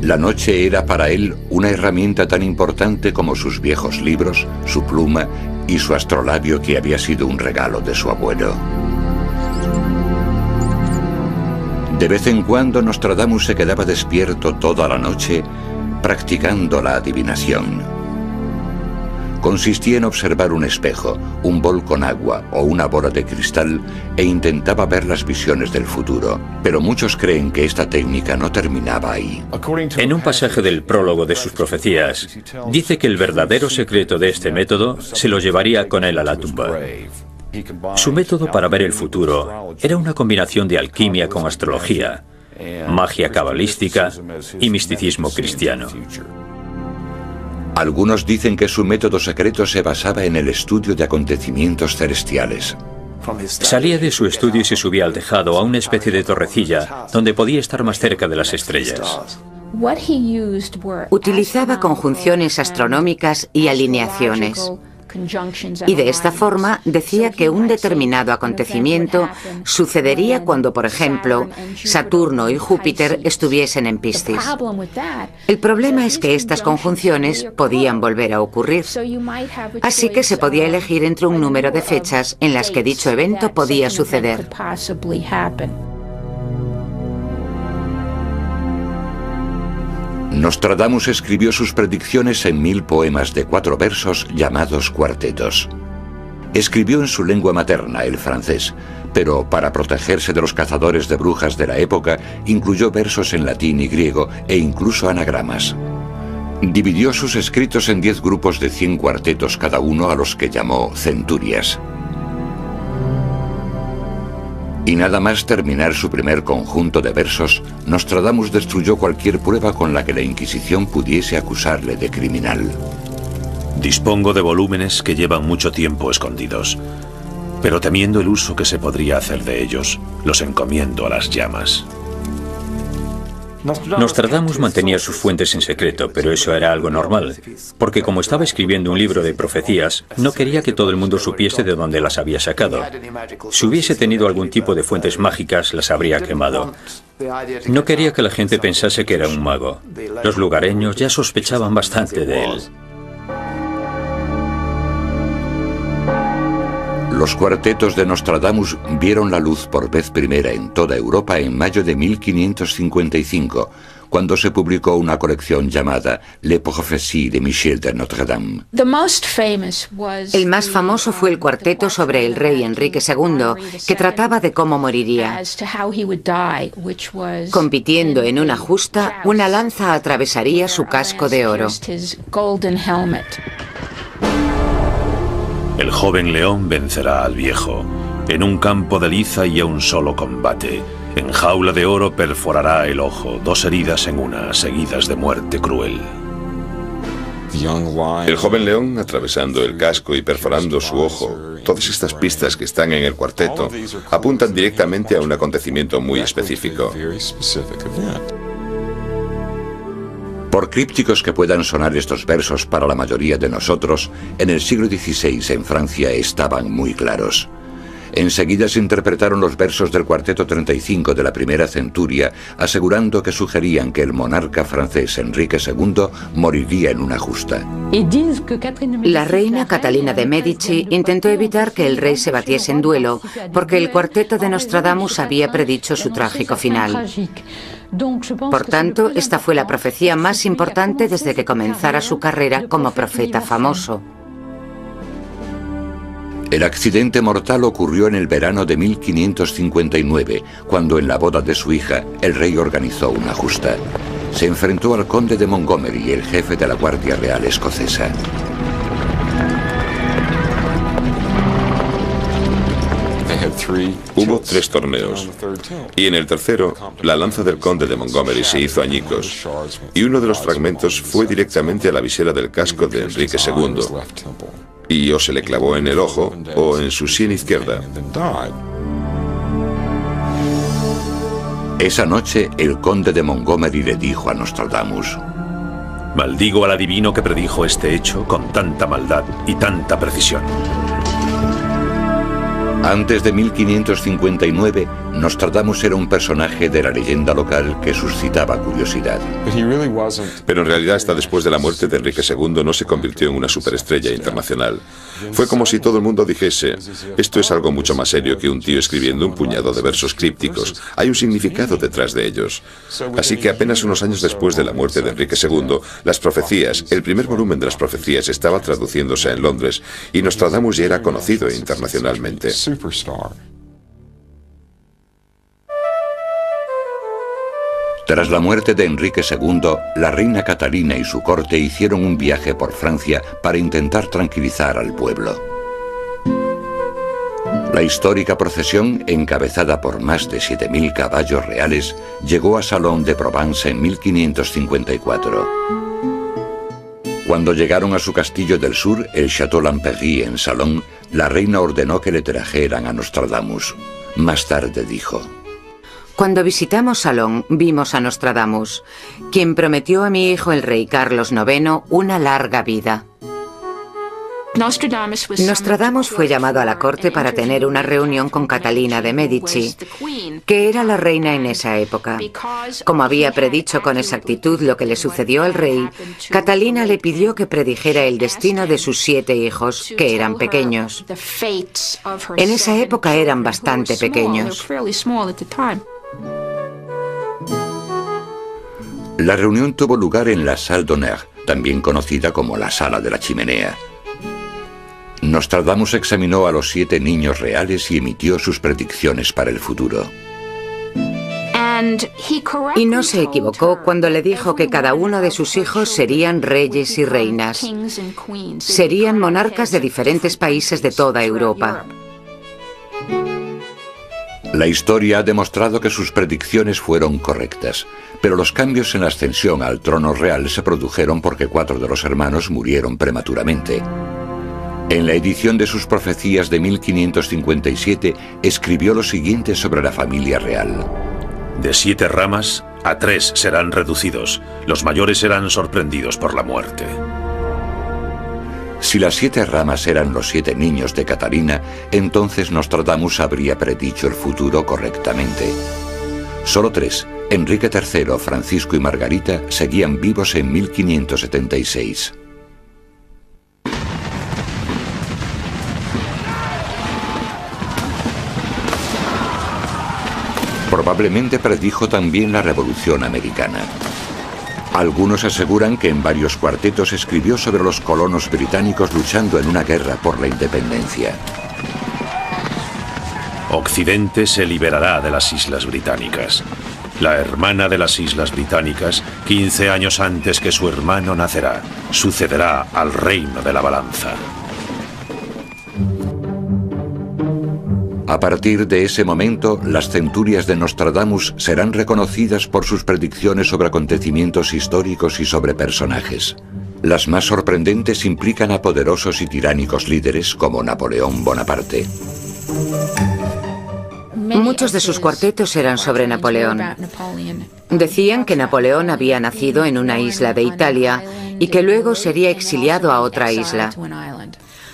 La noche era para él una herramienta tan importante como sus viejos libros, su pluma y su astrolabio que había sido un regalo de su abuelo. De vez en cuando Nostradamus se quedaba despierto toda la noche practicando la adivinación. Consistía en observar un espejo, un bol con agua o una bola de cristal e intentaba ver las visiones del futuro. Pero muchos creen que esta técnica no terminaba ahí. En un pasaje del prólogo de sus profecías, dice que el verdadero secreto de este método se lo llevaría con él a la tumba. Su método para ver el futuro era una combinación de alquimia con astrología, magia cabalística y misticismo cristiano. Algunos dicen que su método secreto se basaba en el estudio de acontecimientos celestiales. Salía de su estudio y se subía al tejado a una especie de torrecilla donde podía estar más cerca de las estrellas. Utilizaba conjunciones astronómicas y alineaciones. Y de esta forma decía que un determinado acontecimiento sucedería cuando, por ejemplo, Saturno y Júpiter estuviesen en Piscis. El problema es que estas conjunciones podían volver a ocurrir. Así que se podía elegir entre un número de fechas en las que dicho evento podía suceder. Nostradamus escribió sus predicciones en 1000 poemas de 4 versos llamados cuartetos. Escribió en su lengua materna, el francés, pero para protegerse de los cazadores de brujas de la época, incluyó versos en latín y griego e incluso anagramas. Dividió sus escritos en 10 grupos de 100 cuartetos cada uno, a los que llamó centurias. Y nada más terminar su primer conjunto de versos, Nostradamus destruyó cualquier prueba con la que la Inquisición pudiese acusarle de criminal. Dispongo de volúmenes que llevan mucho tiempo escondidos, pero temiendo el uso que se podría hacer de ellos, los encomiendo a las llamas. Nostradamus mantenía sus fuentes en secreto, pero eso era algo normal, porque como estaba escribiendo un libro de profecías, no quería que todo el mundo supiese de dónde las había sacado. Si hubiese tenido algún tipo de fuentes mágicas, las habría quemado. No quería que la gente pensase que era un mago. Los lugareños ya sospechaban bastante de él. Los cuartetos de Nostradamus vieron la luz por vez primera en toda Europa en mayo de 1555, cuando se publicó una colección llamada Les Prophéties de Michel de Notre Dame. El más famoso fue el cuarteto sobre el rey Enrique II, que trataba de cómo moriría. Compitiendo en una justa, una lanza atravesaría su casco de oro. El joven león vencerá al viejo. En un campo de liza y a un solo combate. En jaula de oro perforará el ojo, 2 heridas en una, seguidas de muerte cruel. El joven león atravesando el casco y perforando su ojo. Todas estas pistas que están en el cuarteto apuntan directamente a un acontecimiento muy específico. Por crípticos que puedan sonar estos versos para la mayoría de nosotros, en el siglo XVI en Francia estaban muy claros. Enseguida se interpretaron los versos del cuarteto 35 de la primera centuria, asegurando que sugerían que el monarca francés Enrique II moriría en una justa. La reina Catalina de Medici intentó evitar que el rey se batiese en duelo, porque el cuarteto de Nostradamus había predicho su trágico final. Por tanto, esta fue la profecía más importante desde que comenzara su carrera como profeta famoso. El accidente mortal ocurrió en el verano de 1559, cuando en la boda de su hija, el rey organizó una justa. Se enfrentó al conde de Montgomery, el jefe de la Guardia Real escocesa. Hubo 3 torneos, y en el tercero, la lanza del conde de Montgomery se hizo añicos, y uno de los fragmentos fue directamente a la visera del casco de Enrique II, y o se le clavó en el ojo o en su sien izquierda. Esa noche, el conde de Montgomery le dijo a Nostradamus: Maldigo al adivino que predijo este hecho con tanta maldad y tanta precisión. Antes de 1559, Nostradamus era un personaje de la leyenda local que suscitaba curiosidad. Pero en realidad, hasta después de la muerte de Enrique II, no se convirtió en una superestrella internacional. Fue como si todo el mundo dijese: esto es algo mucho más serio que un tío escribiendo un puñado de versos crípticos. Hay un significado detrás de ellos. Así que apenas unos años después de la muerte de Enrique II, las profecías, el primer volumen de las profecías estaba traduciéndose en Londres y Nostradamus ya era conocido internacionalmente. Tras la muerte de Enrique II, la reina Catalina y su corte hicieron un viaje por Francia para intentar tranquilizar al pueblo. La histórica procesión, encabezada por más de 7.000 caballos reales, llegó a Salon de Provence en 1554. Cuando llegaron a su castillo del sur, el Château Lamperrie en Salon, la reina ordenó que le trajeran a Nostradamus. Más tarde dijo: Cuando visitamos Salón, vimos a Nostradamus, quien prometió a mi hijo el rey Carlos IX una larga vida. Nostradamus fue llamado a la corte para tener una reunión con Catalina de Medici, que era la reina en esa época. Como había predicho con exactitud lo que le sucedió al rey, Catalina le pidió que predijera el destino de sus 7 hijos, que eran pequeños. En esa época eran bastante pequeños. La reunión tuvo lugar en la Salle d'Honneur, también conocida como la Sala de la Chimenea. Nostradamus examinó a los 7 niños reales y emitió sus predicciones para el futuro. Y no se equivocó cuando le dijo que cada uno de sus hijos serían reyes y reinas. Serían monarcas de diferentes países de toda Europa. La historia ha demostrado que sus predicciones fueron correctas, pero los cambios en la ascensión al trono real se produjeron porque 4 de los hermanos murieron prematuramente. En la edición de sus profecías de 1557 escribió lo siguiente sobre la familia real: De 7 ramas, a 3 serán reducidos. Los mayores serán sorprendidos por la muerte. Si las 7 ramas eran los 7 niños de Catalina, entonces Nostradamus habría predicho el futuro correctamente. Solo 3, Enrique III, Francisco y Margarita, seguían vivos en 1576. Probablemente predijo también la Revolución Americana. Algunos aseguran que en varios cuartetos escribió sobre los colonos británicos luchando en una guerra por la independencia. Occidente se liberará de las Islas Británicas. La hermana de las Islas Británicas, 15 años antes que su hermano nacerá, sucederá al reino de la balanza. A partir de ese momento, las centurias de Nostradamus serán reconocidas por sus predicciones sobre acontecimientos históricos y sobre personajes. Las más sorprendentes implican a poderosos y tiránicos líderes como Napoleón Bonaparte. Muchos de sus cuartetos eran sobre Napoleón. Decían que Napoleón había nacido en una isla de Italia y que luego sería exiliado a otra isla.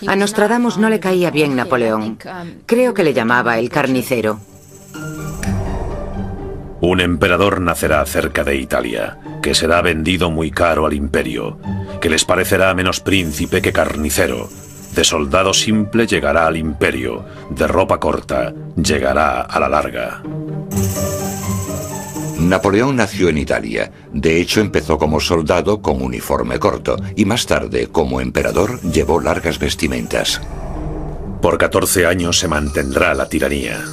A Nostradamus no le caía bien Napoleón. Creo que le llamaba el carnicero. Un emperador nacerá cerca de Italia, que será vendido muy caro al imperio, que les parecerá menos príncipe que carnicero. De soldado simple llegará al imperio, de ropa corta llegará a la larga. Napoleón nació en Italia. De hecho, empezó como soldado con uniforme corto y más tarde, como emperador, llevó largas vestimentas. Por 14 años se mantendrá la tiranía.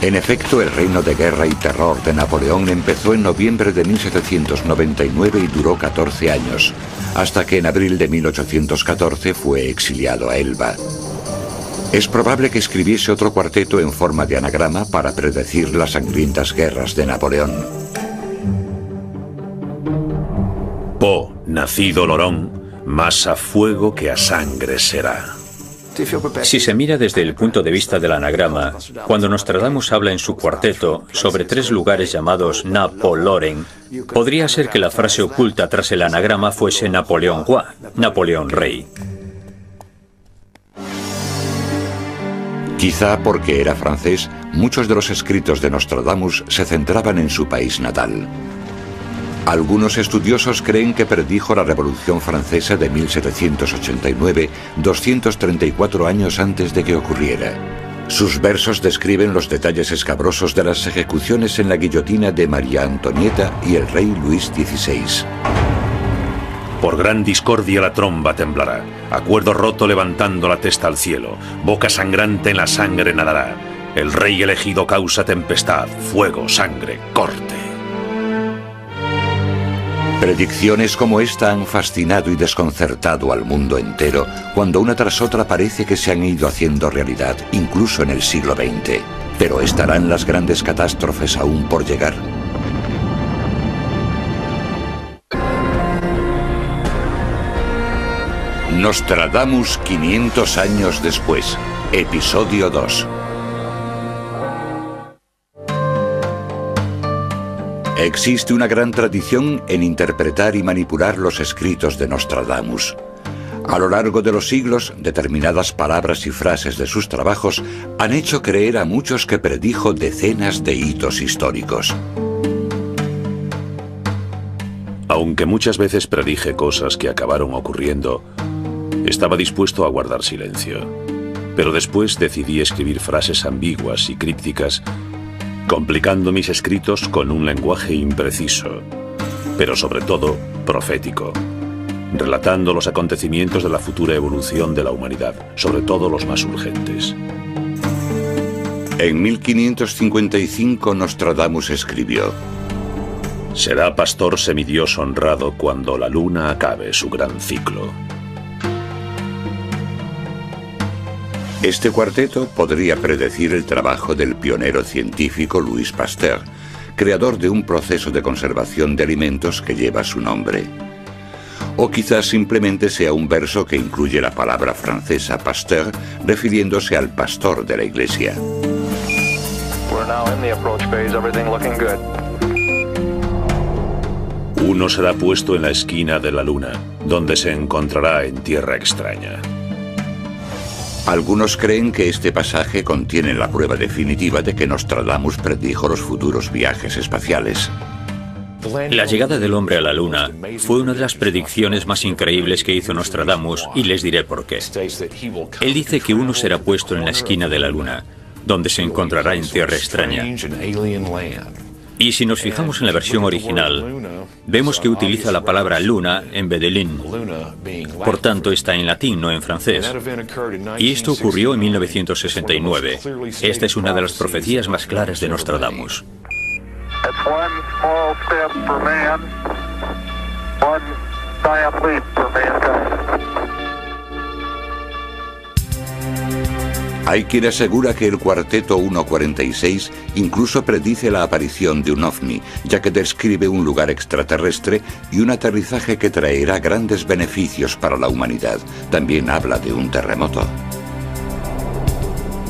En efecto, el reino de guerra y terror de Napoleón empezó en noviembre de 1799 y duró 14 años, hasta que en abril de 1814 fue exiliado a Elba. Es probable que escribiese otro cuarteto en forma de anagrama para predecir las sangrientas guerras de Napoleón. Po, nacido Lorón, más a fuego que a sangre será. Si se mira desde el punto de vista del anagrama, cuando Nostradamus habla en su cuarteto sobre 3 lugares llamados Napo-Loren, podría ser que la frase oculta tras el anagrama fuese Napoleón Roi, Napoleón Rey. Quizá porque era francés, muchos de los escritos de Nostradamus se centraban en su país natal. Algunos estudiosos creen que predijo la Revolución Francesa de 1789, 234 años antes de que ocurriera. Sus versos describen los detalles escabrosos de las ejecuciones en la guillotina de María Antonieta y el rey Luis XVI. Por gran discordia la tromba temblará, a cuerdo roto levantando la testa al cielo, boca sangrante en la sangre nadará. El rey elegido causa tempestad, fuego, sangre, corte. Predicciones como esta han fascinado y desconcertado al mundo entero, cuando una tras otra parece que se han ido haciendo realidad, incluso en el siglo XX. Pero ¿estarán las grandes catástrofes aún por llegar? Nostradamus 500 años después, episodio 2. Existe una gran tradición en interpretar y manipular los escritos de Nostradamus. A lo largo de los siglos, determinadas palabras y frases de sus trabajos han hecho creer a muchos que predijo decenas de hitos históricos. Aunque muchas veces predije cosas que acabaron ocurriendo, estaba dispuesto a guardar silencio. Pero después decidí escribir frases ambiguas y crípticas, complicando mis escritos con un lenguaje impreciso, pero sobre todo profético, relatando los acontecimientos de la futura evolución de la humanidad, sobre todo los más urgentes. En 1555 Nostradamus escribió: será pastor semidios honrado cuando la luna acabe su gran ciclo. Este cuarteto podría predecir el trabajo del pionero científico Louis Pasteur, creador de un proceso de conservación de alimentos que lleva su nombre. O quizás simplemente sea un verso que incluye la palabra francesa pasteur, refiriéndose al pastor de la iglesia. Uno será puesto en la esquina de la luna, donde se encontrará en tierra extraña. Algunos creen que este pasaje contiene la prueba definitiva de que Nostradamus predijo los futuros viajes espaciales. La llegada del hombre a la luna fue una de las predicciones más increíbles que hizo Nostradamus, y les diré por qué. Él dice que uno será puesto en la esquina de la luna, donde se encontrará en tierra extraña. Y si nos fijamos en la versión original, vemos que utiliza la palabra luna en vez de lin. Por tanto, está en latín, no en francés. Y esto ocurrió en 1969. Esta es una de las profecías más claras de Nostradamus. Hay quien asegura que el cuarteto 146 incluso predice la aparición de un ovni, ya que describe un lugar extraterrestre y un aterrizaje que traerá grandes beneficios para la humanidad. También habla de un terremoto.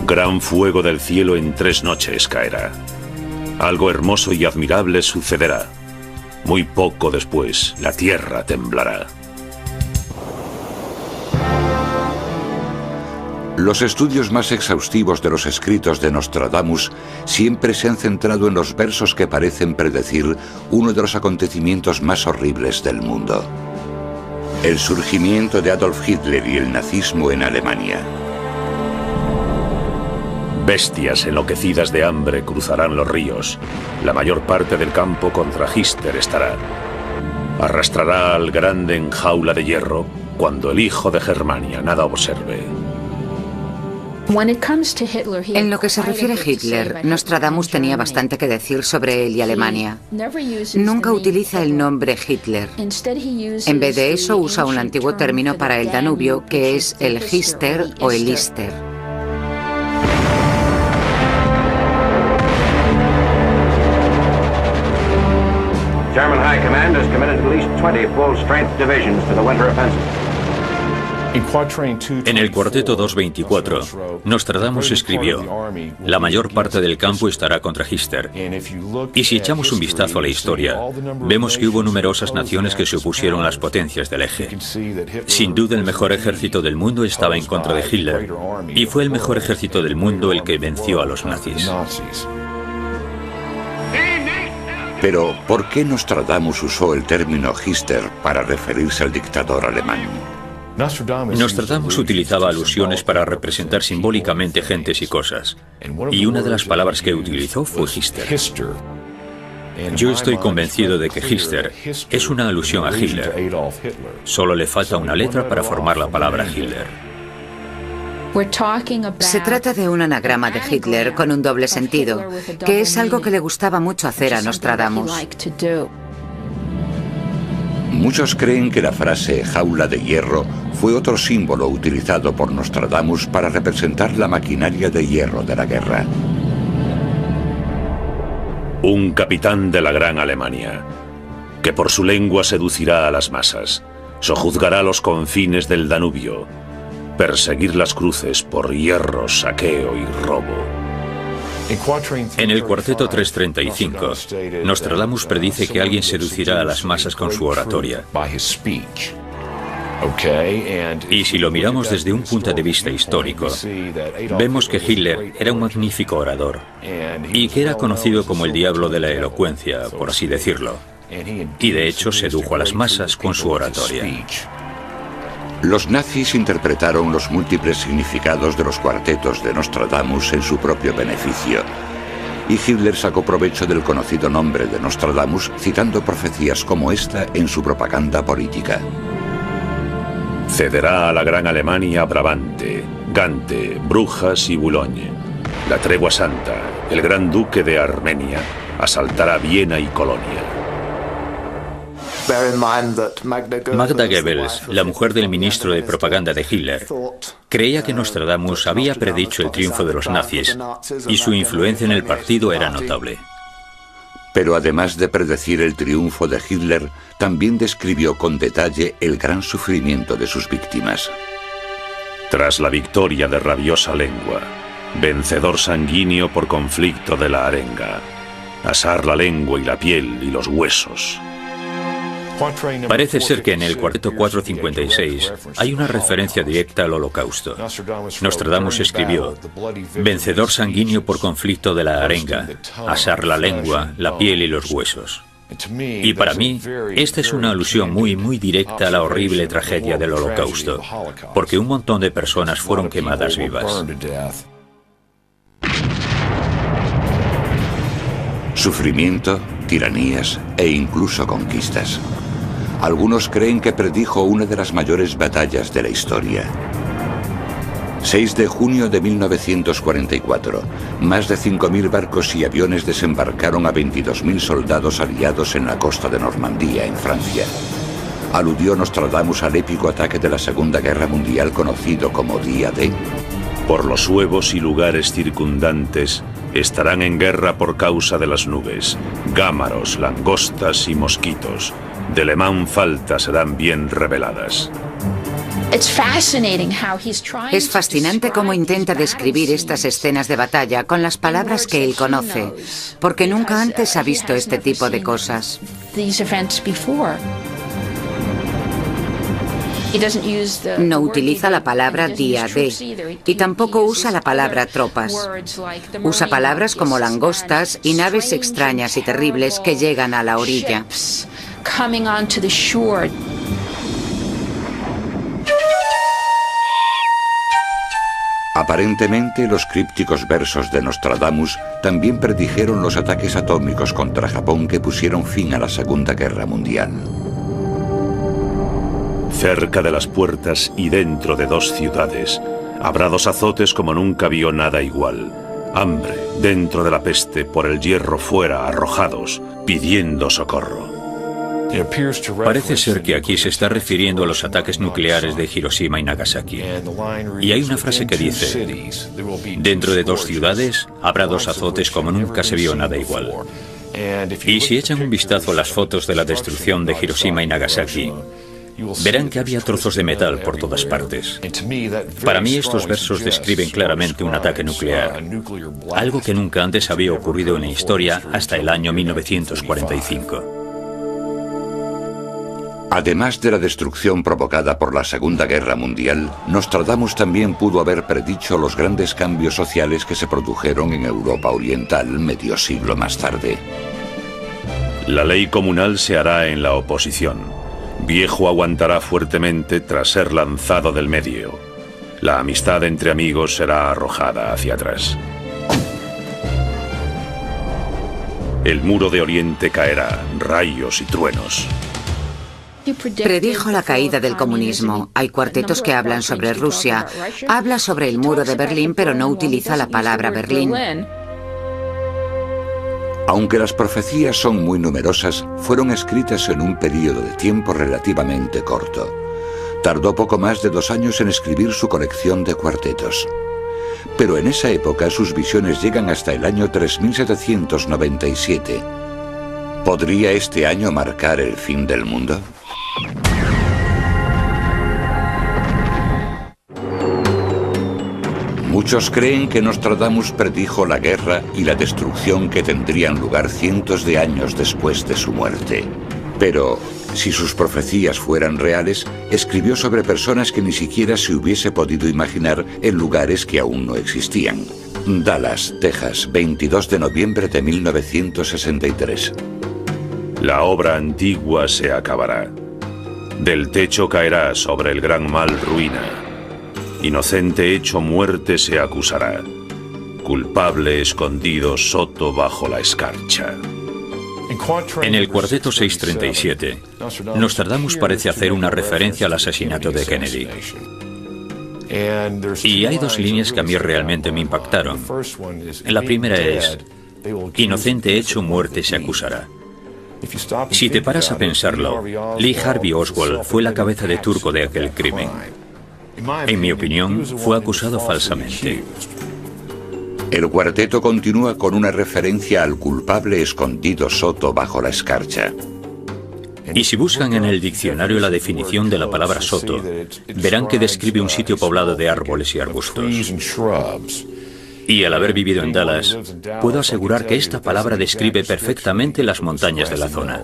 Gran fuego del cielo en 3 noches caerá. Algo hermoso y admirable sucederá. Muy poco después, la tierra temblará. Los estudios más exhaustivos de los escritos de Nostradamus siempre se han centrado en los versos que parecen predecir uno de los acontecimientos más horribles del mundo: el surgimiento de Adolf Hitler y el nazismo en Alemania. Bestias enloquecidas de hambre cruzarán los ríos. La mayor parte del campo contra Hitler estará. Arrastrará al grande en jaula de hierro cuando el hijo de Germania nada observe. En lo que se refiere a Hitler, Nostradamus tenía bastante que decir sobre él y Alemania. Nunca utiliza el nombre Hitler. En vez de eso, usa un antiguo término para el Danubio, que es el Hister o el Ister. German High Command has committed at least 20 full-strength divisions to the winter offensive. En el cuarteto 224, Nostradamus escribió: la mayor parte del campo estará contra Hitler. Y si echamos un vistazo a la historia, vemos que hubo numerosas naciones que se opusieron a las potencias del eje. Sin duda el mejor ejército del mundo estaba en contra de Hitler, y fue el mejor ejército del mundo el que venció a los nazis. Pero, ¿por qué Nostradamus usó el término Hitler para referirse al dictador alemán? Nostradamus utilizaba alusiones para representar simbólicamente gentes y cosas, y una de las palabras que utilizó fue Hitler. Yo estoy convencido de que Hitler es una alusión a Hitler. Solo le falta una letra para formar la palabra Hitler. Se trata de un anagrama de Hitler con un doble sentido, que es algo que le gustaba mucho hacer a Nostradamus. Muchos creen que la frase jaula de hierro fue otro símbolo utilizado por Nostradamus para representar la maquinaria de hierro de la guerra. Un capitán de la Gran Alemania, que por su lengua seducirá a las masas, sojuzgará los confines del Danubio, perseguir las cruces por hierro, saqueo y robo. En el cuarteto 335, Nostradamus predice que alguien seducirá a las masas con su oratoria. Y si lo miramos desde un punto de vista histórico, vemos que Hitler era un magnífico orador y que era conocido como el diablo de la elocuencia, por así decirlo. Y de hecho sedujo a las masas con su oratoria. Los nazis interpretaron los múltiples significados de los cuartetos de Nostradamus en su propio beneficio. Y Hitler sacó provecho del conocido nombre de Nostradamus citando profecías como esta en su propaganda política. Cederá a la Gran Alemania Brabante, Gante, Brujas y Boulogne. La tregua santa, el gran duque de Armenia, asaltará Viena y Colonia. Magda Goebbels, la mujer del ministro de propaganda de Hitler, creía que Nostradamus había predicho el triunfo de los nazis y su influencia en el partido era notable. Pero además de predecir el triunfo de Hitler, también describió con detalle el gran sufrimiento de sus víctimas. Tras la victoria de rabiosa lengua, vencedor sanguíneo por conflicto de la arenga, asar la lengua y la piel y los huesos. Parece ser que en el cuarteto 456 hay una referencia directa al Holocausto. Nostradamus escribió: vencedor sanguíneo por conflicto de la arenga, asar la lengua, la piel y los huesos. Y para mí, esta es una alusión muy directa a la horrible tragedia del Holocausto, porque un montón de personas fueron quemadas vivas. Sufrimiento, tiranías e incluso conquistas. Algunos creen que predijo una de las mayores batallas de la historia. 6 de junio de 1944, más de 5.000 barcos y aviones desembarcaron a 22.000 soldados aliados en la costa de Normandía, en Francia. ¿Aludió Nostradamus al épico ataque de la Segunda Guerra Mundial conocido como Día D? Por los huevos y lugares circundantes estarán en guerra por causa de las nubes, gámaros, langostas y mosquitos. De Le Mans falta serán bien reveladas. Es fascinante cómo intenta describir estas escenas de batalla con las palabras que él conoce, porque nunca antes ha visto este tipo de cosas. No utiliza la palabra día D y tampoco usa la palabra tropas. Usa palabras como langostas y naves extrañas y terribles que llegan a la orilla. Aparentemente, los crípticos versos de Nostradamus también predijeron los ataques atómicos contra Japón que pusieron fin a la Segunda Guerra Mundial. Cerca de las puertas y dentro de 2 ciudades, habrá 2 azotes como nunca vio nada igual. Hambre dentro de la peste, por el hierro fuera arrojados, pidiendo socorro. Parece ser que aquí se está refiriendo a los ataques nucleares de Hiroshima y Nagasaki. Y hay una frase que dice: dentro de 2 ciudades habrá 2 azotes como nunca se vio nada igual. Y si echan un vistazo a las fotos de la destrucción de Hiroshima y Nagasaki, verán que había trozos de metal por todas partes. Para mí estos versos describen claramente un ataque nuclear, algo que nunca antes había ocurrido en la historia hasta el año 1945. Además de la destrucción provocada por la Segunda Guerra Mundial, Nostradamus también pudo haber predicho los grandes cambios sociales que se produjeron en Europa Oriental medio siglo más tarde. La ley comunal se hará en la oposición. Viejo aguantará fuertemente tras ser lanzado del medio. La amistad entre amigos será arrojada hacia atrás. El muro de Oriente caerá, rayos y truenos. Predijo la caída del comunismo. Hay cuartetos que hablan sobre Rusia. Habla sobre el muro de Berlín, pero no utiliza la palabra Berlín. Aunque las profecías son muy numerosas, fueron escritas en un periodo de tiempo relativamente corto. Tardó poco más de 2 años en escribir su colección de cuartetos. Pero en esa época sus visiones llegan hasta el año 3797. ¿Podría este año marcar el fin del mundo? Muchos creen que Nostradamus predijo la guerra y la destrucción que tendrían lugar cientos de años después de su muerte. Pero, si sus profecías fueran reales, escribió sobre personas que ni siquiera se hubiese podido imaginar en lugares que aún no existían. Dallas, Texas, 22 de noviembre de 1963. La obra antigua se acabará. Del techo caerá sobre el gran mal ruina. Inocente hecho muerte se acusará. Culpable escondido soto bajo la escarcha. En el cuarteto 637, Nostradamus parece hacer una referencia al asesinato de Kennedy. Y hay 2 líneas que a mí realmente me impactaron. La primera es: inocente hecho muerte se acusará. Si te paras a pensarlo, Lee Harvey Oswald fue la cabeza de turco de aquel crimen. En mi opinión, fue acusado falsamente. El cuarteto continúa con una referencia al culpable escondido soto bajo la escarcha. Y si buscan en el diccionario la definición de la palabra soto, verán que describe un sitio poblado de árboles y arbustos. Y al haber vivido en Dallas, puedo asegurar que esta palabra describe perfectamente las montañas de la zona.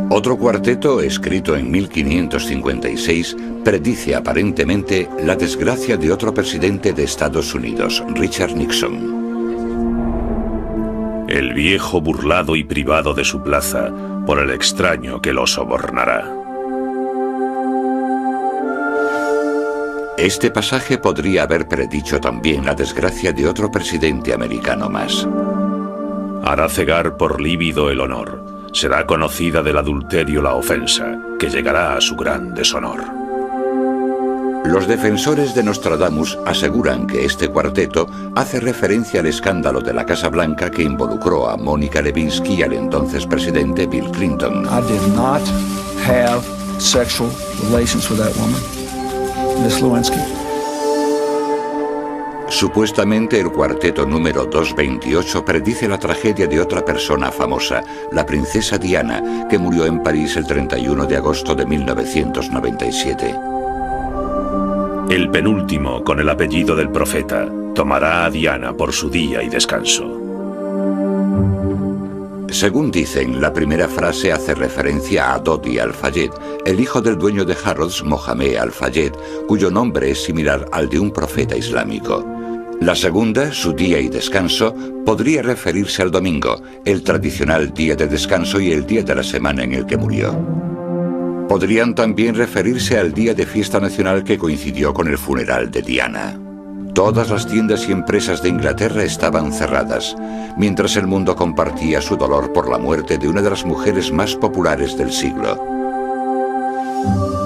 Otro cuarteto, escrito en 1556, predice aparentemente la desgracia de otro presidente de Estados Unidos, Richard Nixon. El viejo burlado y privado de su plaza por el extraño que lo sobornará. Este pasaje podría haber predicho también la desgracia de otro presidente americano más. Hará cegar por lívido el honor. Será conocida del adulterio la ofensa, que llegará a su gran deshonor. Los defensores de Nostradamus aseguran que este cuarteto hace referencia al escándalo de la Casa Blanca que involucró a Mónica Lewinsky y al entonces presidente Bill Clinton. I did not have sexual relations with that woman, Miss Lewinsky. Supuestamente el cuarteto número 228 predice la tragedia de otra persona famosa, la princesa Diana, que murió en París el 31 de agosto de 1997. El penúltimo, con el apellido del profeta, tomará a Diana por su día y descanso. Según dicen, la primera frase hace referencia a Dodi Al-Fayed, el hijo del dueño de Harrods, Mohamed Al-Fayed, cuyo nombre es similar al de un profeta islámico. La segunda, su día y descanso, podría referirse al domingo, el tradicional día de descanso y el día de la semana en el que murió. Podrían también referirse al día de fiesta nacional que coincidió con el funeral de Diana. Todas las tiendas y empresas de Inglaterra estaban cerradas, mientras el mundo compartía su dolor por la muerte de una de las mujeres más populares del siglo.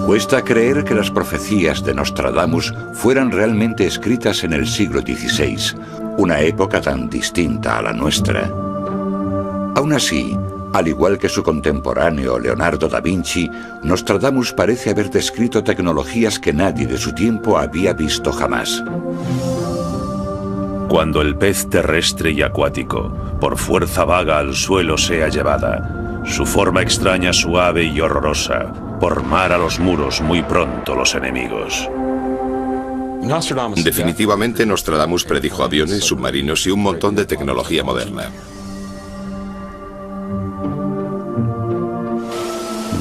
Cuesta creer que las profecías de Nostradamus fueran realmente escritas en el siglo XVI, una época tan distinta a la nuestra. Aún así, al igual que su contemporáneo Leonardo da Vinci, Nostradamus parece haber descrito tecnologías que nadie de su tiempo había visto jamás. Cuando el pez terrestre y acuático, por fuerza vaga al suelo sea llevada, su forma extraña, suave y horrorosa, por mar a los muros muy pronto los enemigos. Definitivamente Nostradamus predijo aviones, submarinos y un montón de tecnología moderna.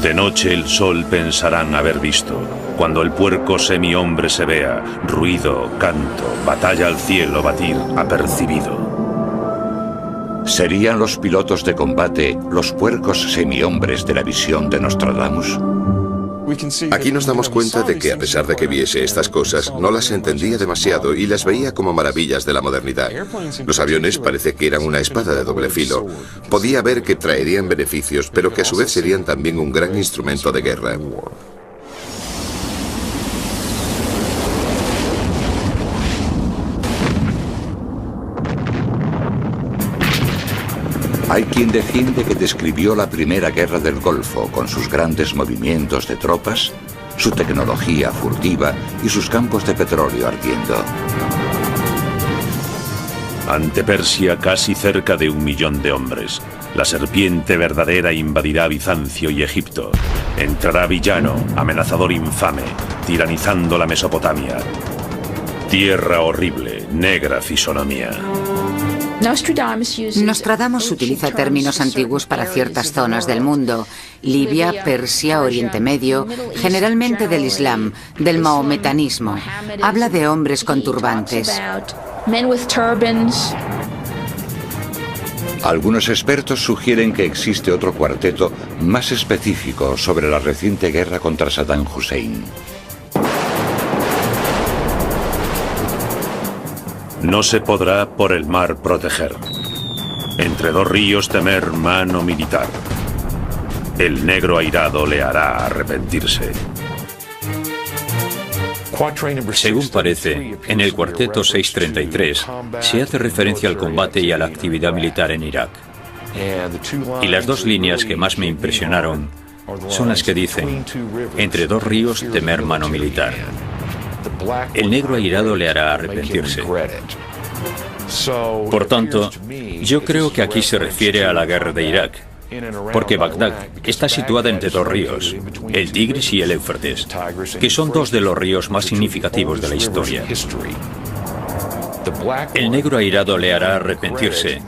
De noche el sol pensarán haber visto, cuando el puerco semihombre se vea, ruido, canto, batalla al cielo batir, apercibido. ¿Serían los pilotos de combate los puercos semihombres de la visión de Nostradamus? Aquí nos damos cuenta de que a pesar de que viese estas cosas, no las entendía demasiado y las veía como maravillas de la modernidad. Los aviones parece que eran una espada de doble filo. Podía ver que traerían beneficios, pero que a su vez serían también un gran instrumento de guerra. Hay quien defiende que describió la primera guerra del Golfo con sus grandes movimientos de tropas, su tecnología furtiva y sus campos de petróleo ardiendo. Ante Persia casi cerca de 1 millón de hombres. La serpiente verdadera invadirá Bizancio y Egipto. Entrará villano, amenazador infame, tiranizando la Mesopotamia. Tierra horrible, negra fisonomía. Nostradamus utiliza términos antiguos para ciertas zonas del mundo: Libia, Persia, Oriente Medio, generalmente del Islam, del mahometanismo. Habla de hombres con turbantes. Algunos expertos sugieren que existe otro cuarteto más específico sobre la reciente guerra contra Saddam Hussein. No se podrá por el mar proteger. Entre 2 ríos temer mano militar. El negro airado le hará arrepentirse. Según parece, en el cuarteto 633 se hace referencia al combate y a la actividad militar en Irak. Y las 2 líneas que más me impresionaron son las que dicen: entre 2 ríos temer mano militar. El negro airado le hará arrepentirse. Por tanto, yo creo que aquí se refiere a la guerra de Irak, porque Bagdad está situada entre 2 ríos, el Tigris y el Éufrates, que son 2 de los ríos más significativos de la historia. El negro airado le hará arrepentirse.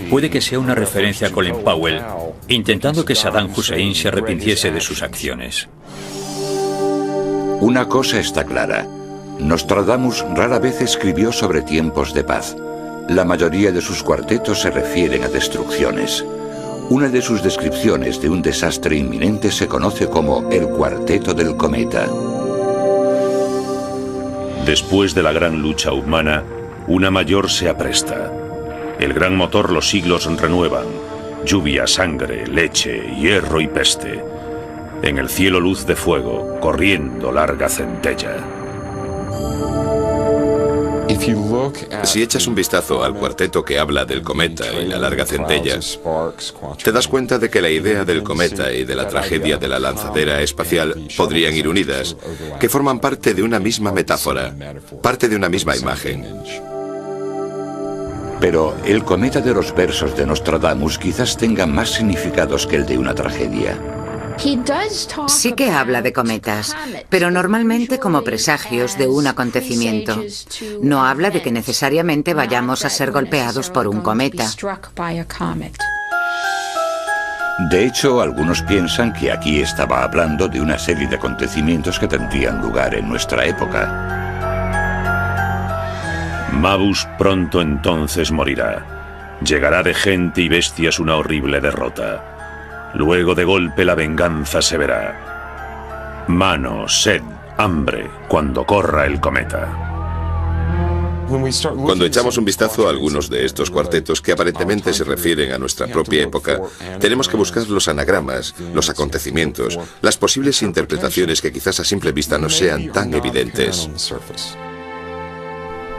Puede que sea una referencia a Colin Powell, intentando que Saddam Hussein se arrepintiese de sus acciones. Una cosa está clara: Nostradamus rara vez escribió sobre tiempos de paz. La mayoría de sus cuartetos se refieren a destrucciones. Una de sus descripciones de un desastre inminente se conoce como el Cuarteto del Cometa. Después de la gran lucha humana, una mayor se apresta. El gran motor los siglos renuevan. Lluvia, sangre, leche, hierro y peste. En el cielo luz de fuego, corriendo larga centella. Si echas un vistazo al cuarteto que habla del cometa y la larga centella, te das cuenta de que la idea del cometa y de la tragedia de la lanzadera espacial podrían ir unidas, que forman parte de una misma metáfora, parte de una misma imagen. Pero el cometa de los versos de Nostradamus quizás tenga más significados que el de una tragedia. Sí que habla de cometas, pero normalmente como presagios de un acontecimiento. No habla de que necesariamente vayamos a ser golpeados por un cometa. De hecho, algunos piensan que aquí estaba hablando de una serie de acontecimientos que tendrían lugar en nuestra época. Mabus pronto entonces morirá. Llegará de gente y bestias una horrible derrota. Luego de golpe la venganza se verá. Mano, sed, hambre, cuando corra el cometa. Cuando echamos un vistazo a algunos de estos cuartetos que aparentemente se refieren a nuestra propia época, tenemos que buscar los anagramas, los acontecimientos, las posibles interpretaciones que quizás a simple vista no sean tan evidentes.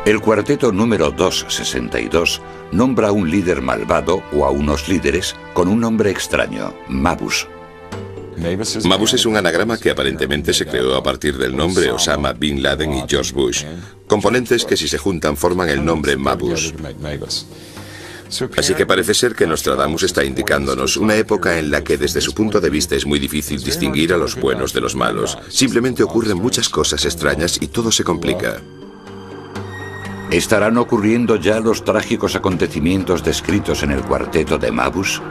El cuarteto número 262 nombra a un líder malvado o a unos líderes con un nombre extraño: Mabus. Mabus es un anagrama que aparentemente se creó a partir del nombre Osama Bin Laden y George Bush, componentes que si se juntan forman el nombre Mabus. Así que parece ser que Nostradamus está indicándonos una época en la que desde su punto de vista es muy difícil distinguir a los buenos de los malos. Simplemente ocurren muchas cosas extrañas y todo se complica. ¿Estarán ocurriendo ya los trágicos acontecimientos descritos en el cuarteto de Mabus?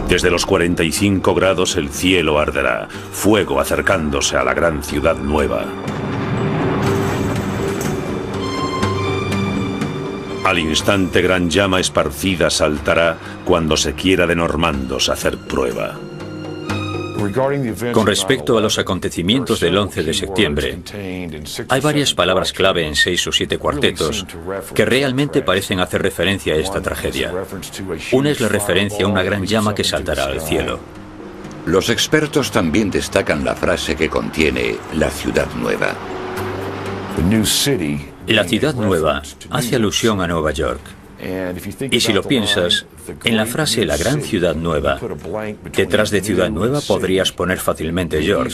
Desde los 45 grados el cielo arderá, fuego acercándose a la gran ciudad nueva. Al instante gran llama esparcida saltará cuando se quiera de normandos hacer prueba. Con respecto a los acontecimientos del 11 de septiembre, hay varias palabras clave en 6 o 7 cuartetos que realmente parecen hacer referencia a esta tragedia. Una es la referencia a una gran llama que saltará al cielo. Los expertos también destacan la frase que contiene la ciudad nueva. La ciudad nueva hace alusión a Nueva York. Y si lo piensas, en la frase la gran ciudad nueva, detrás de ciudad nueva podrías poner fácilmente York.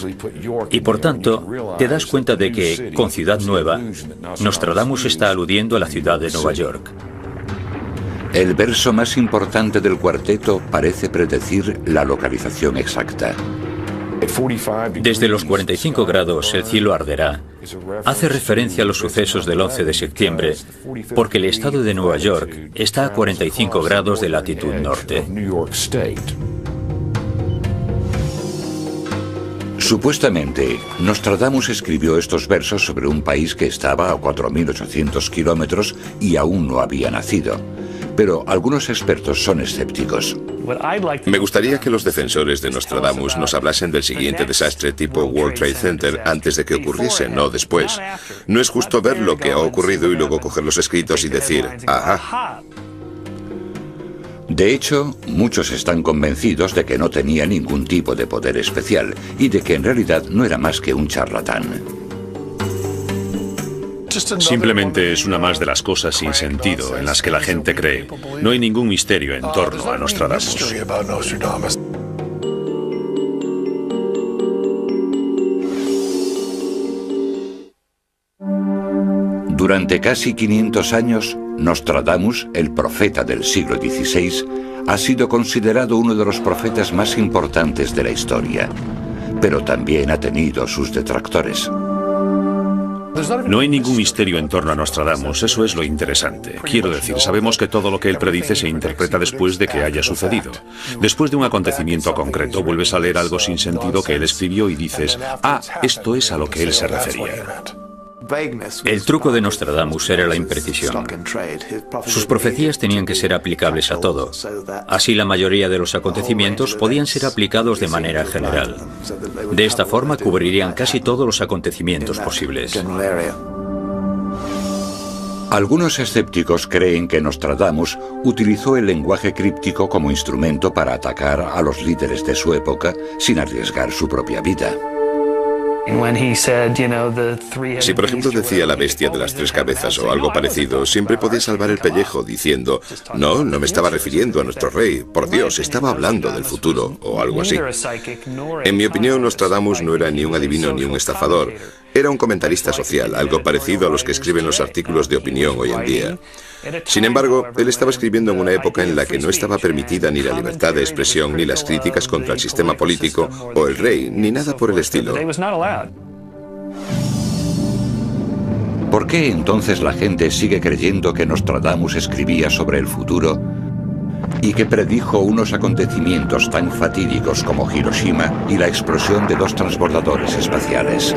Y por tanto, te das cuenta de que, con ciudad nueva, Nostradamus está aludiendo a la ciudad de Nueva York. El verso más importante del cuarteto parece predecir la localización exacta. Desde los 45 grados el cielo arderá. Hace referencia a los sucesos del 11 de septiembre, porque el estado de Nueva York está a 45 grados de latitud norte. Supuestamente, Nostradamus escribió estos versos sobre un país que estaba a 4.800 kilómetros y aún no había nacido. Pero algunos expertos son escépticos. Me gustaría que los defensores de Nostradamus nos hablasen del siguiente desastre tipo World Trade Center antes de que ocurriese, no después. No es justo ver lo que ha ocurrido y luego coger los escritos y decir, ajá. De hecho, muchos están convencidos de que no tenía ningún tipo de poder especial y de que en realidad no era más que un charlatán. Simplemente es una más de las cosas sin sentido en las que la gente cree. No hay ningún misterio en torno a Nostradamus. Durante casi 500 años, Nostradamus, el profeta del siglo XVI, ha sido considerado uno de los profetas más importantes de la historia, pero también ha tenido sus detractores. No hay ningún misterio en torno a Nostradamus, eso es lo interesante. Quiero decir, sabemos que todo lo que él predice se interpreta después de que haya sucedido. Después de un acontecimiento concreto, vuelves a leer algo sin sentido que él escribió y dices, ah, esto es a lo que él se refería. El truco de Nostradamus era la imprecisión. Sus profecías tenían que ser aplicables a todo. Así la mayoría de los acontecimientos podían ser aplicados de manera general. De esta forma cubrirían casi todos los acontecimientos posibles. Algunos escépticos creen que Nostradamus utilizó el lenguaje críptico como instrumento para atacar a los líderes de su época sin arriesgar su propia vida. Si por ejemplo decía la bestia de las 3 cabezas o algo parecido, siempre podía salvar el pellejo diciendo, no me estaba refiriendo a nuestro rey, por Dios, estaba hablando del futuro o algo así. En mi opinión, Nostradamus no era ni un adivino ni un estafador, era un comentarista social, algo parecido a los que escriben los artículos de opinión hoy en día. Sin embargo, él estaba escribiendo en una época en la que no estaba permitida ni la libertad de expresión, ni las críticas contra el sistema político o el rey, ni nada por el estilo. ¿Por qué entonces la gente sigue creyendo que Nostradamus escribía sobre el futuro y que predijo unos acontecimientos tan fatídicos como Hiroshima y la explosión de 2 transbordadores espaciales?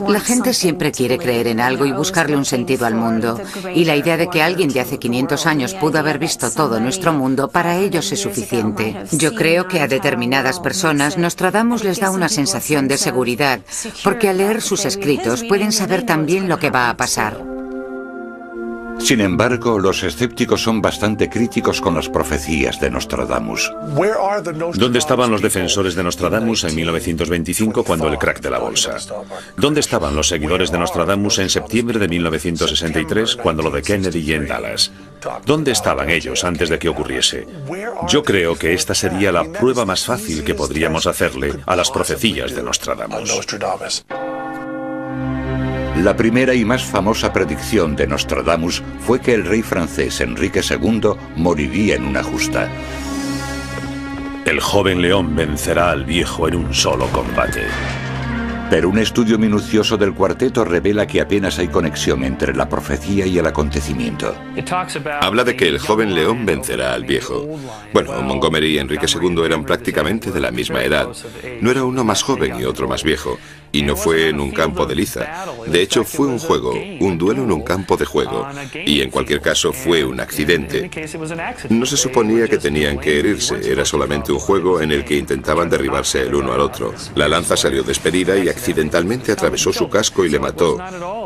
La gente siempre quiere creer en algo y buscarle un sentido al mundo. Y la idea de que alguien de hace 500 años pudo haber visto todo nuestro mundo, para ellos es suficiente. Yo creo que a determinadas personas Nostradamus les da una sensación de seguridad, porque al leer sus escritos pueden saber también lo que va a pasar. Sin embargo, los escépticos son bastante críticos con las profecías de Nostradamus. ¿Dónde estaban los defensores de Nostradamus en 1925 cuando el crack de la bolsa? ¿Dónde estaban los seguidores de Nostradamus en septiembre de 1963 cuando lo de Kennedy y en Dallas? ¿Dónde estaban ellos antes de que ocurriese? Yo creo que esta sería la prueba más fácil que podríamos hacerle a las profecías de Nostradamus. La primera y más famosa predicción de Nostradamus fue que el rey francés Enrique II moriría en una justa. El joven león vencerá al viejo en un solo combate. Pero un estudio minucioso del cuarteto revela que apenas hay conexión entre la profecía y el acontecimiento. Habla de que el joven león vencerá al viejo. Bueno, Montgomery y Enrique II eran prácticamente de la misma edad. No era uno más joven y otro más viejo. Y no fue en un campo de liza. De hecho, fue un juego, un duelo en un campo de juego. Y en cualquier caso fue un accidente. No se suponía que tenían que herirse, era solamente un juego en el que intentaban derribarse el uno al otro. La lanza salió despedida y accidentalmente atravesó su casco y le mató.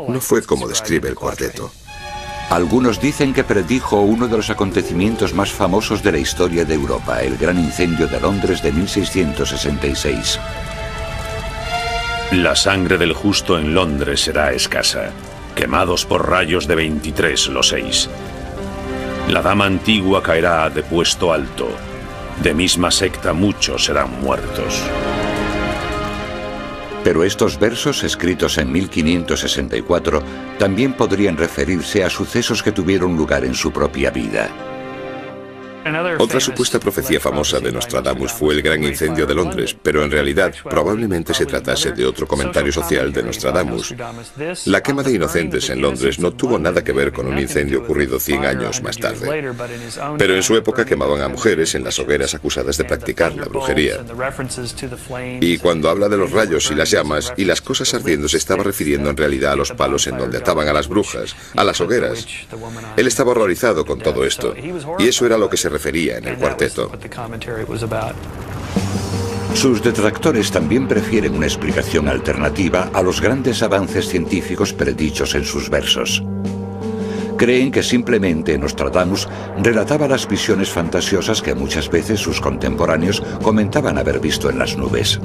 No fue como describe el cuarteto. Algunos dicen que predijo uno de los acontecimientos más famosos de la historia de Europa, el gran incendio de Londres de 1666. La sangre del justo en Londres será escasa, quemados por rayos de 23 los 6. La dama antigua caerá de puesto alto, de misma secta muchos serán muertos. Pero estos versos, escritos en 1564, también podrían referirse a sucesos que tuvieron lugar en su propia vida. Otra supuesta profecía famosa de Nostradamus fue el gran incendio de Londres, pero en realidad probablemente se tratase de otro comentario social de Nostradamus. La quema de inocentes en Londres no tuvo nada que ver con un incendio ocurrido 100 años más tarde. Pero en su época quemaban a mujeres en las hogueras acusadas de practicar la brujería. Y cuando habla de los rayos y las llamas y las cosas ardiendo se estaba refiriendo en realidad a los palos en donde ataban a las brujas, a las hogueras. Él estaba horrorizado con todo esto, y eso era lo que se refería en el cuarteto. Sus detractores también prefieren una explicación alternativa a los grandes avances científicos predichos en sus versos. Creen que simplemente Nostradamus relataba las visiones fantasiosas que muchas veces sus contemporáneos comentaban haber visto en las nubes.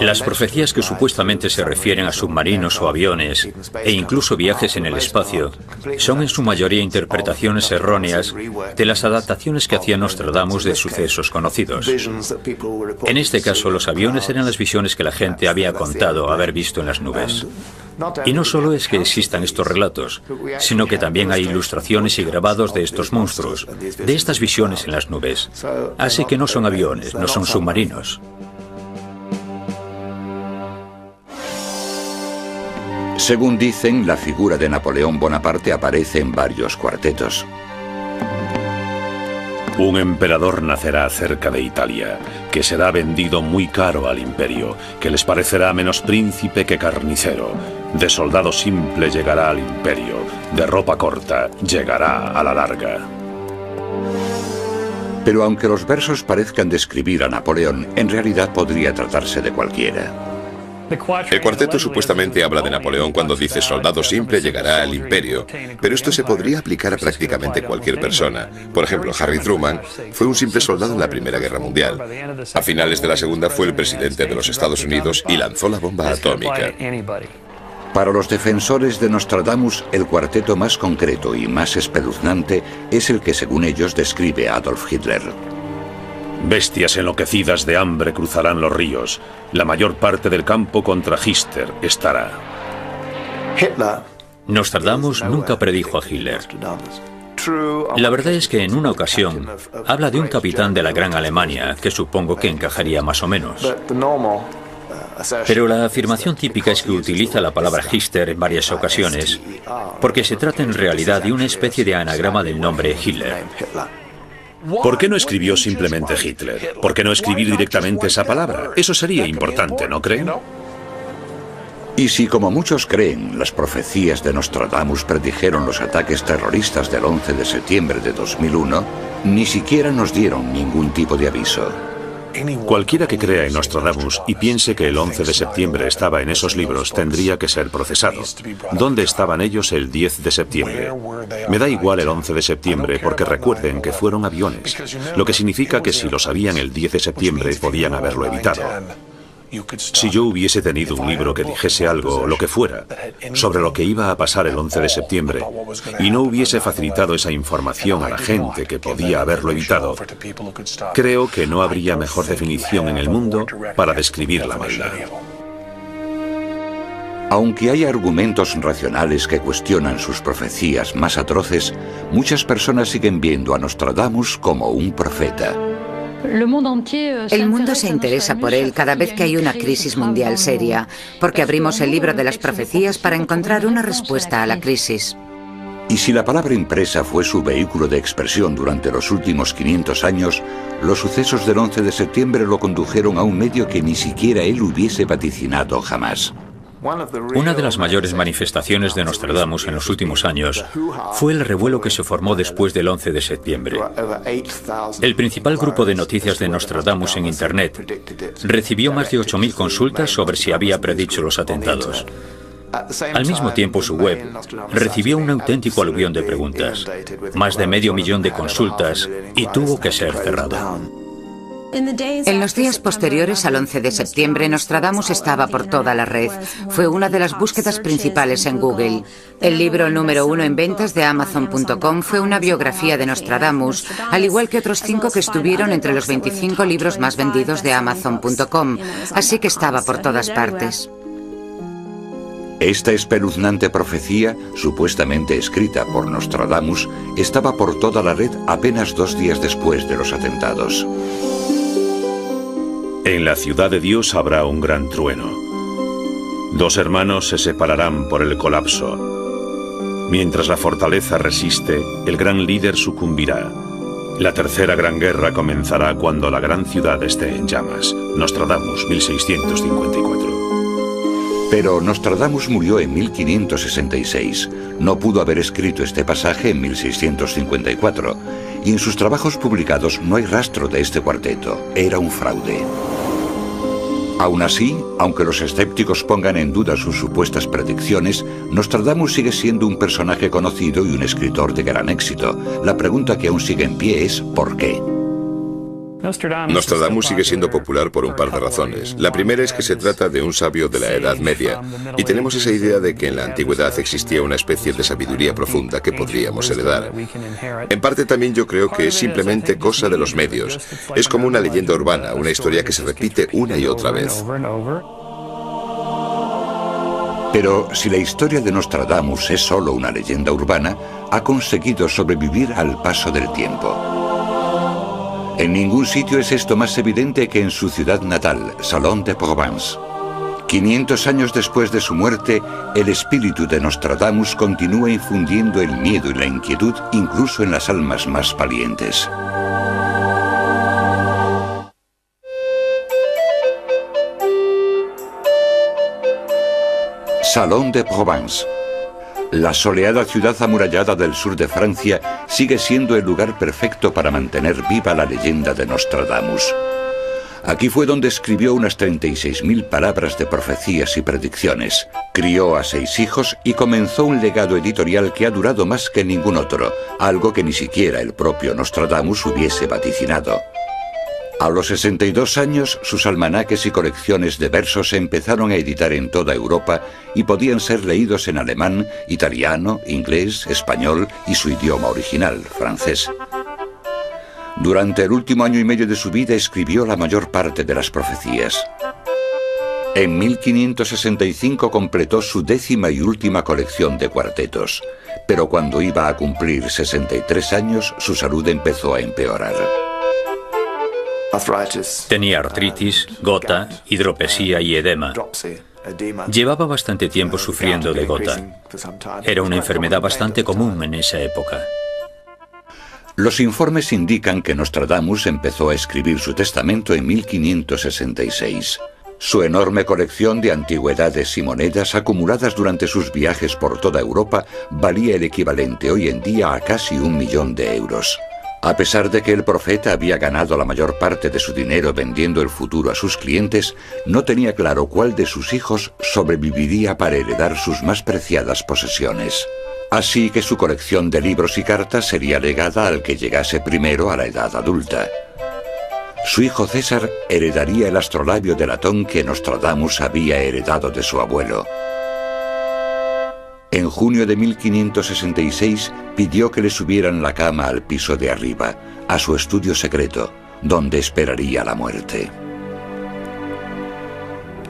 Las profecías que supuestamente se refieren a submarinos o aviones, e incluso viajes en el espacio, son en su mayoría interpretaciones erróneas de las adaptaciones que hacía Nostradamus de sucesos conocidos. En este caso, los aviones eran las visiones que la gente había contado haber visto en las nubes. Y no solo es que existan estos relatos, sino que también hay ilustraciones y grabados de estos monstruos, de estas visiones en las nubes. Así que no son aviones, no son submarinos. Según dicen, la figura de Napoleón Bonaparte aparece en varios cuartetos. Un emperador nacerá cerca de Italia, que será vendido muy caro al imperio, que les parecerá menos príncipe que carnicero. De soldado simple llegará al imperio, de ropa corta llegará a la larga. Pero aunque los versos parezcan describir a Napoleón, en realidad podría tratarse de cualquiera. El cuarteto supuestamente habla de Napoleón cuando dice soldado simple llegará al imperio, pero esto se podría aplicar a prácticamente cualquier persona. Por ejemplo, Harry Truman fue un simple soldado en la Primera Guerra Mundial. A finales de la Segunda fue el presidente de los Estados Unidos y lanzó la bomba atómica. Para los defensores de Nostradamus, el cuarteto más concreto y más espeluznante es el que, según ellos, describe a Adolf Hitler. Bestias enloquecidas de hambre cruzarán los ríos. La mayor parte del campo contra Hitler estará. Nostradamus nunca predijo a Hitler. La verdad es que en una ocasión habla de un capitán de la Gran Alemania, que supongo que encajaría más o menos. Pero la afirmación típica es que utiliza la palabra Hitler en varias ocasiones, porque se trata en realidad de una especie de anagrama del nombre Hitler. ¿Por qué no escribió simplemente Hitler? ¿Por qué no escribir directamente esa palabra? Eso sería importante, ¿no creen? Y si, como muchos creen, las profecías de Nostradamus predijeron los ataques terroristas del 11 de septiembre de 2001, ni siquiera nos dieron ningún tipo de aviso. Cualquiera que crea en Nostradamus y piense que el 11 de septiembre estaba en esos libros tendría que ser procesado. ¿Dónde estaban ellos el 10 de septiembre? Me da igual el 11 de septiembre porque recuerden que fueron aviones, lo que significa que si lo sabían el 10 de septiembre podían haberlo evitado. Si yo hubiese tenido un libro que dijese algo, lo que fuera, sobre lo que iba a pasar el 11 de septiembre, y no hubiese facilitado esa información a la gente que podía haberlo evitado, creo que no habría mejor definición en el mundo para describir la maldad. Aunque hay argumentos racionales que cuestionan sus profecías más atroces, muchas personas siguen viendo a Nostradamus como un profeta. El mundo se interesa por él cada vez que hay una crisis mundial seria, porque abrimos el libro de las profecías para encontrar una respuesta a la crisis. Y si la palabra impresa fue su vehículo de expresión durante los últimos 500 años, los sucesos del 11 de septiembre lo condujeron a un medio que ni siquiera él hubiese vaticinado jamás. Una de las mayores manifestaciones de Nostradamus en los últimos años fue el revuelo que se formó después del 11 de septiembre. El principal grupo de noticias de Nostradamus en Internet recibió más de 8.000 consultas sobre si había predicho los atentados. Al mismo tiempo, su web recibió un auténtico aluvión de preguntas, más de 500.000 de consultas, y tuvo que ser cerrado. En los días posteriores al 11 de septiembre, Nostradamus estaba por toda la red. Fue una de las búsquedas principales en Google. El libro número 1 en ventas de Amazon.com fue una biografía de Nostradamus, al igual que otros 5 que estuvieron entre los 25 libros más vendidos de Amazon.com, así que estaba por todas partes. Esta espeluznante profecía, supuestamente escrita por Nostradamus, estaba por toda la red apenas 2 días después de los atentados. En la ciudad de Dios habrá un gran trueno. 2 hermanos se separarán por el colapso. Mientras la fortaleza resiste, el gran líder sucumbirá. La tercera gran guerra comenzará cuando la gran ciudad esté en llamas. Nostradamus, 1654. Pero Nostradamus murió en 1566. No pudo haber escrito este pasaje en 1654. Y en sus trabajos publicados no hay rastro de este cuarteto. Era un fraude. Aún así, aunque los escépticos pongan en duda sus supuestas predicciones, Nostradamus sigue siendo un personaje conocido y un escritor de gran éxito. La pregunta que aún sigue en pie es ¿por qué? Nostradamus sigue siendo popular por un par de razones. La primera es que se trata de un sabio de la Edad Media, y tenemos esa idea de que en la antigüedad existía una especie de sabiduría profunda que podríamos heredar. En parte también yo creo que es simplemente cosa de los medios. Es como una leyenda urbana, una historia que se repite una y otra vez. Pero si la historia de Nostradamus es solo una leyenda urbana, ha conseguido sobrevivir al paso del tiempo. En ningún sitio es esto más evidente que en su ciudad natal, Salon de Provence. 500 años después de su muerte, el espíritu de Nostradamus continúa infundiendo el miedo y la inquietud incluso en las almas más valientes. Salon de Provence. La soleada ciudad amurallada del sur de Francia sigue siendo el lugar perfecto para mantener viva la leyenda de Nostradamus. Aquí fue donde escribió unas 36.000 palabras de profecías y predicciones. Crió a 6 hijos y comenzó un legado editorial que ha durado más que ningún otro, algo que ni siquiera el propio Nostradamus hubiese vaticinado. A los 62 años, sus almanaques y colecciones de versos se empezaron a editar en toda Europa y podían ser leídos en alemán, italiano, inglés, español y su idioma original, francés. Durante el último año y medio de su vida escribió la mayor parte de las profecías. En 1565 completó su 10ª y última colección de cuartetos, pero cuando iba a cumplir 63 años, su salud empezó a empeorar. Tenía artritis, gota, hidropesía y edema. Llevaba bastante tiempo sufriendo de gota. Era una enfermedad bastante común en esa época. Los informes indican que Nostradamus empezó a escribir su testamento en 1566. Su enorme colección de antigüedades y monedas acumuladas durante sus viajes por toda Europa valía el equivalente hoy en día a casi 1 millón de euros. A pesar de que el profeta había ganado la mayor parte de su dinero vendiendo el futuro a sus clientes, no tenía claro cuál de sus hijos sobreviviría para heredar sus más preciadas posesiones. Así que su colección de libros y cartas sería legada al que llegase primero a la edad adulta. Su hijo César heredaría el astrolabio de latón que Nostradamus había heredado de su abuelo. En junio de 1566 pidió que le subieran la cama al piso de arriba, a su estudio secreto, donde esperaría la muerte.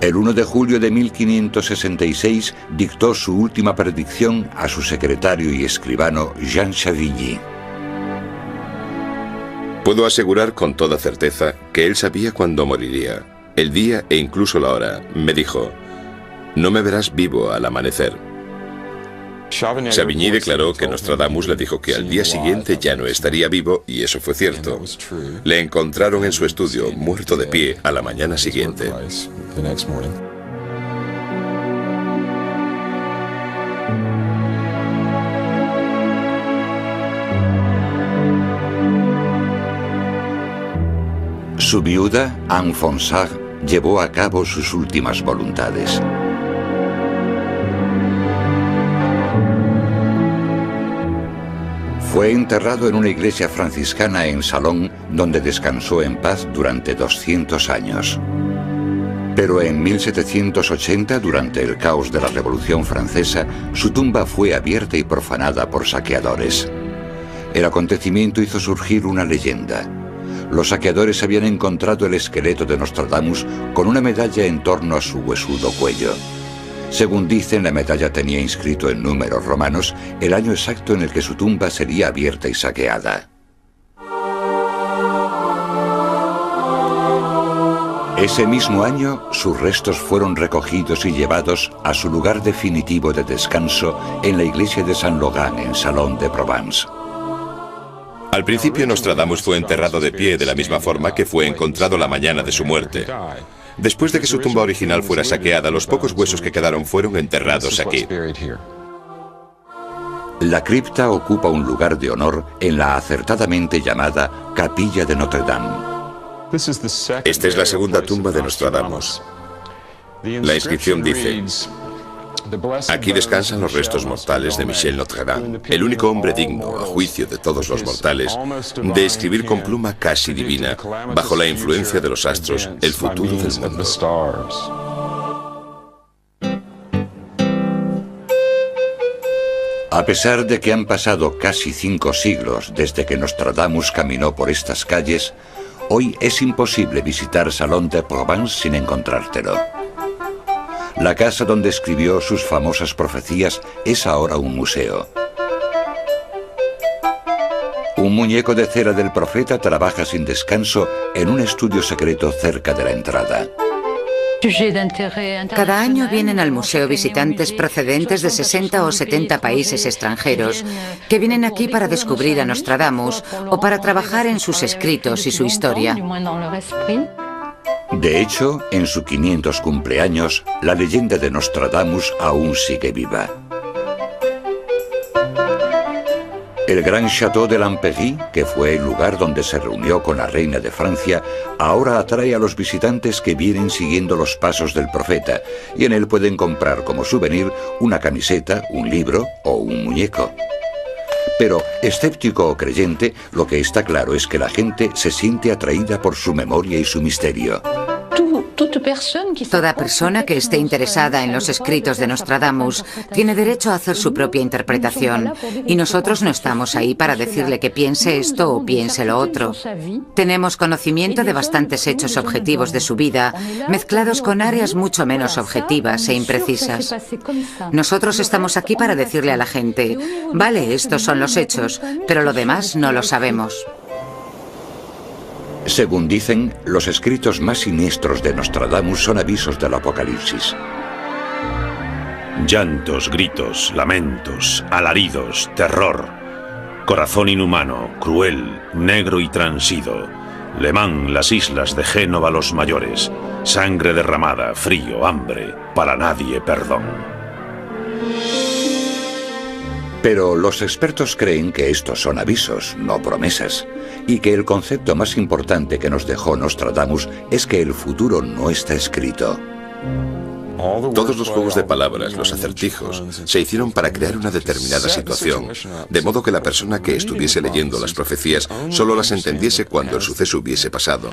El 1 de julio de 1566 dictó su última predicción a su secretario y escribano Jean Chavigny. Puedo asegurar con toda certeza que él sabía cuándo moriría, el día e incluso la hora. Me dijo: no me verás vivo al amanecer. Chavigny declaró que Nostradamus le dijo que al día siguiente ya no estaría vivo, y eso fue cierto. Le encontraron en su estudio, muerto de pie, a la mañana siguiente. Su viuda, Anne Fonsard, llevó a cabo sus últimas voluntades. Fue enterrado en una iglesia franciscana en Salon, donde descansó en paz durante 200 años. Pero en 1780, durante el caos de la Revolución Francesa, su tumba fue abierta y profanada por saqueadores. El acontecimiento hizo surgir una leyenda. Los saqueadores habían encontrado el esqueleto de Nostradamus con una medalla en torno a su huesudo cuello. Según dicen, la medalla tenía inscrito en números romanos el año exacto en el que su tumba sería abierta y saqueada. Ese mismo año, sus restos fueron recogidos y llevados a su lugar definitivo de descanso en la iglesia de Saint-Laurent, en Salon de Provence. Al principio, Nostradamus fue enterrado de pie de la misma forma que fue encontrado la mañana de su muerte. Después de que su tumba original fuera saqueada, los pocos huesos que quedaron fueron enterrados aquí. La cripta ocupa un lugar de honor en la acertadamente llamada Capilla de Notre Dame. Esta es la segunda tumba de Nostradamus. La inscripción dice: aquí descansan los restos mortales de Michel Notre-Dame, el único hombre digno, a juicio de todos los mortales, de escribir con pluma casi divina, bajo la influencia de los astros, el futuro del mundo. A pesar de que han pasado casi 5 siglos desde que Nostradamus caminó por estas calles, hoy es imposible visitar Salon de Provence sin encontrártelo. La casa donde escribió sus famosas profecías es ahora un museo. Un muñeco de cera del profeta trabaja sin descanso en un estudio secreto cerca de la entrada. Cada año vienen al museo visitantes procedentes de 60 o 70 países extranjeros que vienen aquí para descubrir a Nostradamus o para trabajar en sus escritos y su historia. De hecho, en su 500 cumpleaños, la leyenda de Nostradamus aún sigue viva. El gran Château de l'Empéry, que fue el lugar donde se reunió con la reina de Francia, ahora atrae a los visitantes que vienen siguiendo los pasos del profeta, y en él pueden comprar como souvenir una camiseta, un libro o un muñeco. Pero, escéptico o creyente, lo que está claro es que la gente se siente atraída por su memoria y su misterio. Toda persona que esté interesada en los escritos de Nostradamus tiene derecho a hacer su propia interpretación, y nosotros no estamos ahí para decirle que piense esto o piense lo otro. Tenemos conocimiento de bastantes hechos objetivos de su vida, mezclados con áreas mucho menos objetivas e imprecisas. Nosotros estamos aquí para decirle a la gente: vale, estos son los hechos, pero lo demás no lo sabemos. Según dicen, los escritos más siniestros de Nostradamus son avisos del apocalipsis. Llantos, gritos, lamentos, alaridos, terror. Corazón inhumano, cruel, negro y transido. Le Mans, las islas de Génova los mayores. Sangre derramada, frío, hambre, para nadie perdón. Pero los expertos creen que estos son avisos, no promesas, y que el concepto más importante que nos dejó Nostradamus es que el futuro no está escrito. Todos los juegos de palabras, los acertijos, se hicieron para crear una determinada situación, de modo que la persona que estuviese leyendo las profecías solo las entendiese cuando el suceso hubiese pasado.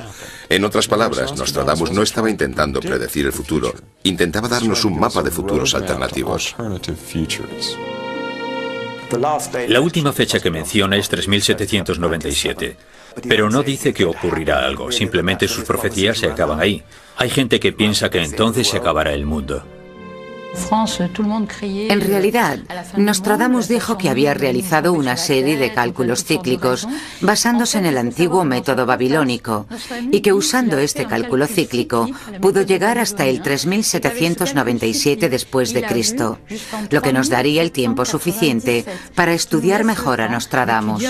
En otras palabras, Nostradamus no estaba intentando predecir el futuro, intentaba darnos un mapa de futuros alternativos. La última fecha que menciona es 3797. Pero no dice que ocurrirá algo, simplemente sus profecías se acaban ahí. Hay gente que piensa que entonces se acabará el mundo. En realidad, Nostradamus dijo que había realizado una serie de cálculos cíclicos basándose en el antiguo método babilónico y que usando este cálculo cíclico pudo llegar hasta el 3797 después de Cristo, lo que nos daría el tiempo suficiente para estudiar mejor a Nostradamus.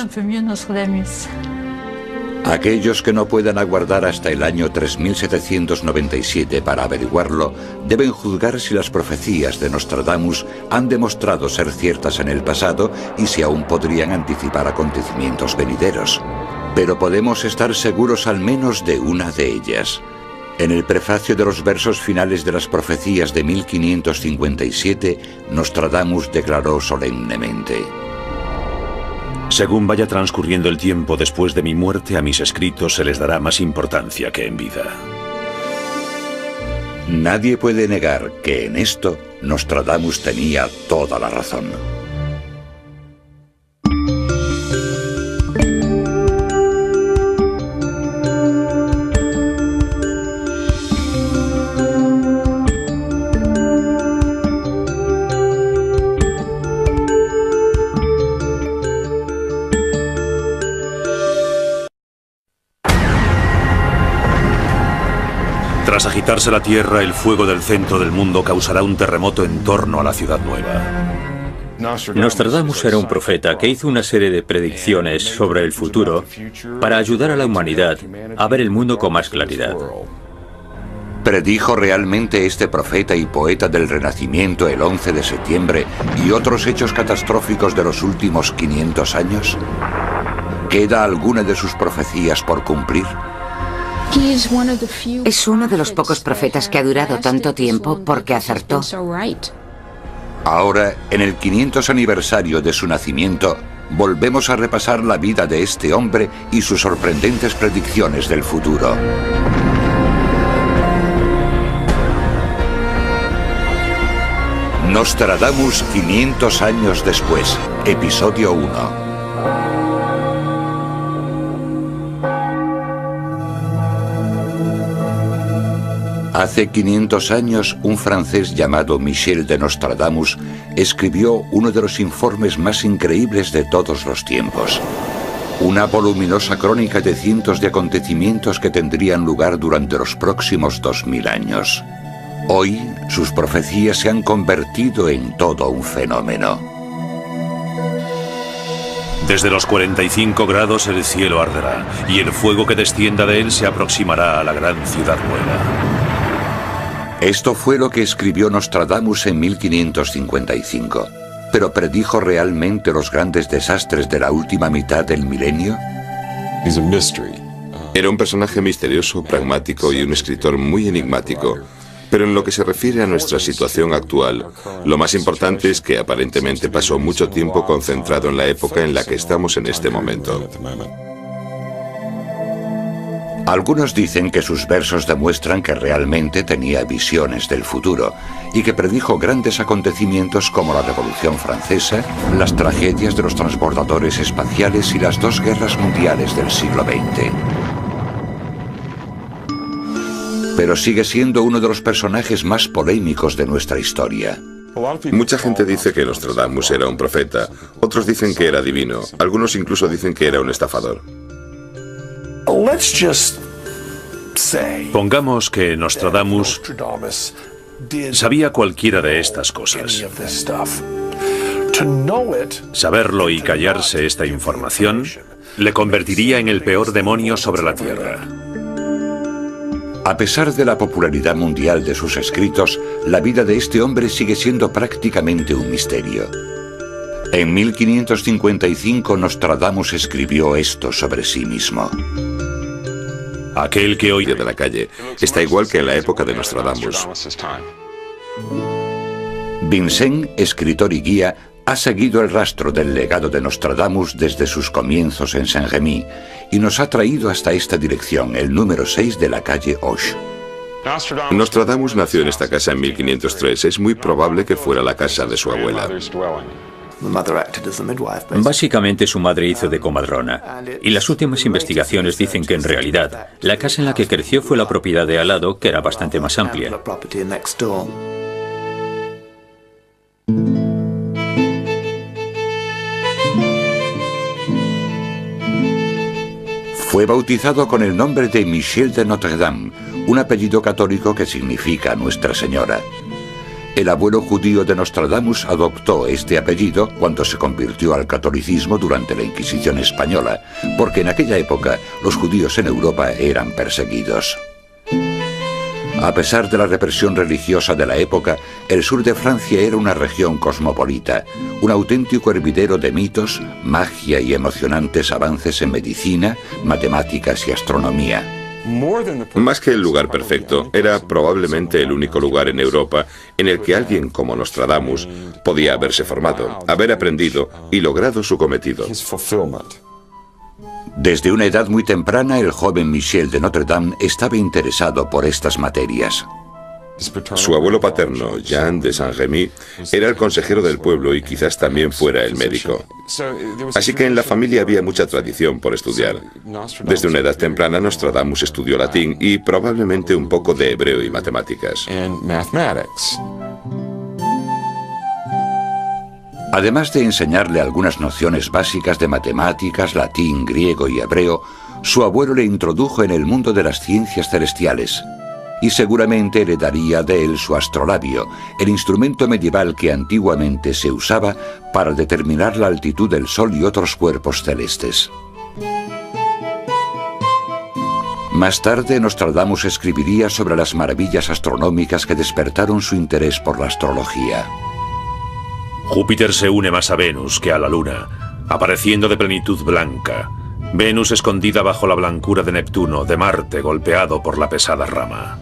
Aquellos que no puedan aguardar hasta el año 3797 para averiguarlo, deben juzgar si las profecías de Nostradamus han demostrado ser ciertas en el pasado y si aún podrían anticipar acontecimientos venideros. Pero podemos estar seguros al menos de una de ellas. En el prefacio de los versos finales de las profecías de 1557, Nostradamus declaró solemnemente: según vaya transcurriendo el tiempo después de mi muerte, a mis escritos se les dará más importancia que en vida. Nadie puede negar que en esto Nostradamus tenía toda la razón. Tras agitarse la Tierra, el fuego del centro del mundo causará un terremoto en torno a la ciudad nueva. Nostradamus era un profeta que hizo una serie de predicciones sobre el futuro para ayudar a la humanidad a ver el mundo con más claridad. ¿Predijo realmente este profeta y poeta del Renacimiento el 11 de septiembre y otros hechos catastróficos de los últimos 500 años? ¿Queda alguna de sus profecías por cumplir? Es uno de los pocos profetas que ha durado tanto tiempo porque acertó. Ahora, en el 500 aniversario de su nacimiento, volvemos a repasar la vida de este hombre y sus sorprendentes predicciones del futuro. Nostradamus 500 años después, episodio 1. Hace 500 años, un francés llamado Michel de Nostradamus escribió uno de los informes más increíbles de todos los tiempos. Una voluminosa crónica de cientos de acontecimientos que tendrían lugar durante los próximos 2000 años. Hoy, sus profecías se han convertido en todo un fenómeno. Desde los 45 grados el cielo arderá, y el fuego que descienda de él se aproximará a la gran ciudad nueva. Esto fue lo que escribió Nostradamus en 1555. ¿Pero predijo realmente los grandes desastres de la última mitad del milenio? Era un personaje misterioso, pragmático y un escritor muy enigmático. Pero en lo que se refiere a nuestra situación actual, lo más importante es que aparentemente pasó mucho tiempo concentrado en la época en la que estamos en este momento. Algunos dicen que sus versos demuestran que realmente tenía visiones del futuro y que predijo grandes acontecimientos como la Revolución Francesa, las tragedias de los transbordadores espaciales y las dos guerras mundiales del siglo XX. Pero sigue siendo uno de los personajes más polémicos de nuestra historia. Mucha gente dice que Nostradamus era un profeta, otros dicen que era divino, algunos incluso dicen que era un estafador. Pongamos que Nostradamus sabía cualquiera de estas cosas. Saberlo y callarse esta información le convertiría en el peor demonio sobre la Tierra. A pesar de la popularidad mundial de sus escritos, la vida de este hombre sigue siendo prácticamente un misterio. En 1555 Nostradamus escribió esto sobre sí mismo. Aquel que oye de la calle está igual que en la época de Nostradamus. Vincent, escritor y guía, ha seguido el rastro del legado de Nostradamus desde sus comienzos en Saint-Rémy y nos ha traído hasta esta dirección, el número 6 de la calle Hoche. Nostradamus nació en esta casa en 1503. Es muy probable que fuera la casa de su abuela. Básicamente su madre hizo de comadrona, y las últimas investigaciones dicen que en realidad la casa en la que creció fue la propiedad de al lado, que era bastante más amplia. Fue bautizado con el nombre de Michel de Notre Dame, un apellido católico que significa Nuestra Señora. El abuelo judío de Nostradamus adoptó este apellido cuando se convirtió al catolicismo durante la Inquisición española, porque en aquella época los judíos en Europa eran perseguidos. A pesar de la represión religiosa de la época, el sur de Francia era una región cosmopolita, un auténtico hervidero de mitos, magia y emocionantes avances en medicina, matemáticas y astronomía. Más que el lugar perfecto, era probablemente el único lugar en Europa en el que alguien como Nostradamus podía haberse formado, haber aprendido y logrado su cometido. Desde una edad muy temprana, el joven Michel de Notre Dame estaba interesado por estas materias. Su abuelo paterno, Jean de Saint-Remy, era el consejero del pueblo y quizás también fuera el médico. Así que en la familia había mucha tradición por estudiar. Desde una edad temprana, Nostradamus estudió latín y probablemente un poco de hebreo y matemáticas. Además de enseñarle algunas nociones básicas de matemáticas, latín, griego y hebreo, su abuelo le introdujo en el mundo de las ciencias celestiales. Y seguramente heredaría de él su astrolabio, el instrumento medieval que antiguamente se usaba para determinar la altitud del Sol y otros cuerpos celestes. Más tarde, Nostradamus escribiría sobre las maravillas astronómicas que despertaron su interés por la astrología. Júpiter se une más a Venus que a la Luna, apareciendo de plenitud blanca. Venus escondida bajo la blancura de Neptuno, de Marte golpeado por la pesada rama.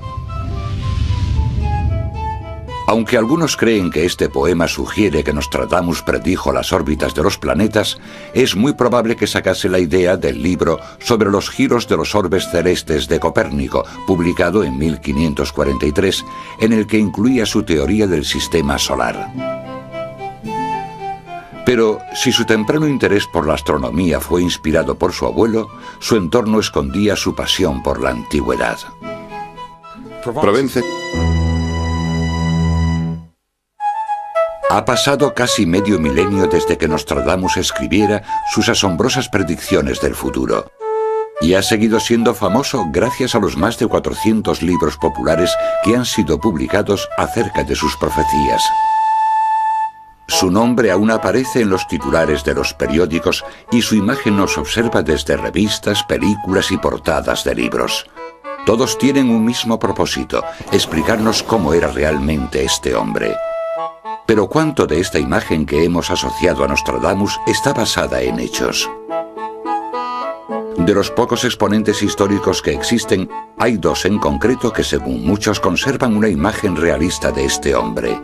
Aunque algunos creen que este poema sugiere que Nostradamus predijo las órbitas de los planetas, es muy probable que sacase la idea del libro sobre los giros de los orbes celestes de Copérnico, publicado en 1543, en el que incluía su teoría del sistema solar. Pero si su temprano interés por la astronomía fue inspirado por su abuelo, su entorno escondía su pasión por la antigüedad. Provence. Ha pasado casi medio milenio desde que Nostradamus escribiera sus asombrosas predicciones del futuro. Y ha seguido siendo famoso gracias a los más de 400 libros populares que han sido publicados acerca de sus profecías. Su nombre aún aparece en los titulares de los periódicos y su imagen nos observa desde revistas, películas y portadas de libros. Todos tienen un mismo propósito, explicarnos cómo era realmente este hombre. Pero ¿cuánto de esta imagen que hemos asociado a Nostradamus está basada en hechos? De los pocos exponentes históricos que existen, hay dos en concreto que según muchos conservan una imagen realista de este hombre.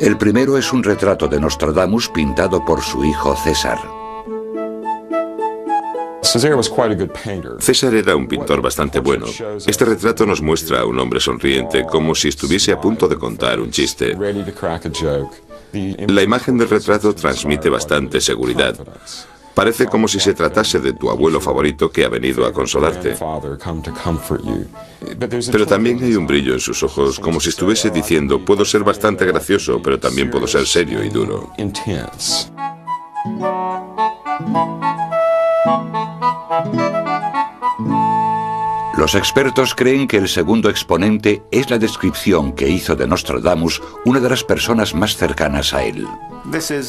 El primero es un retrato de Nostradamus pintado por su hijo César. César era un pintor bastante bueno. Este retrato nos muestra a un hombre sonriente, como si estuviese a punto de contar un chiste. La imagen del retrato transmite bastante seguridad. Parece como si se tratase de tu abuelo favorito que ha venido a consolarte. Pero también hay un brillo en sus ojos, como si estuviese diciendo, puedo ser bastante gracioso, pero también puedo ser serio y duro. Los expertos creen que el segundo exponente es la descripción que hizo de Nostradamus una de las personas más cercanas a él.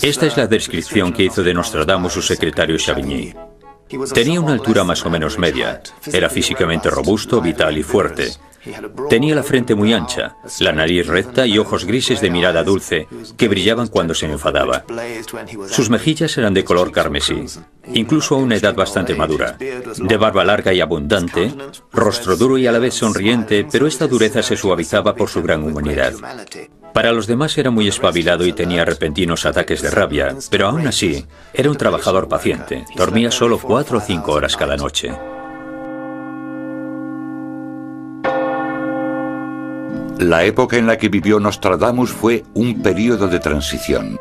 Esta es la descripción que hizo de Nostradamus su secretario Chavigny. Tenía una altura más o menos media. Era físicamente robusto, vital y fuerte. Tenía la frente muy ancha, la nariz recta y ojos grises de mirada dulce que brillaban cuando se enfadaba. Sus mejillas eran de color carmesí, incluso a una edad bastante madura. De barba larga y abundante, rostro duro y a la vez sonriente, pero esta dureza se suavizaba por su gran humanidad. Para los demás era muy espabilado y tenía repentinos ataques de rabia, pero aún así era un trabajador paciente. Dormía solo 4 o 5 horas cada noche. La época en la que vivió Nostradamus fue un período de transición.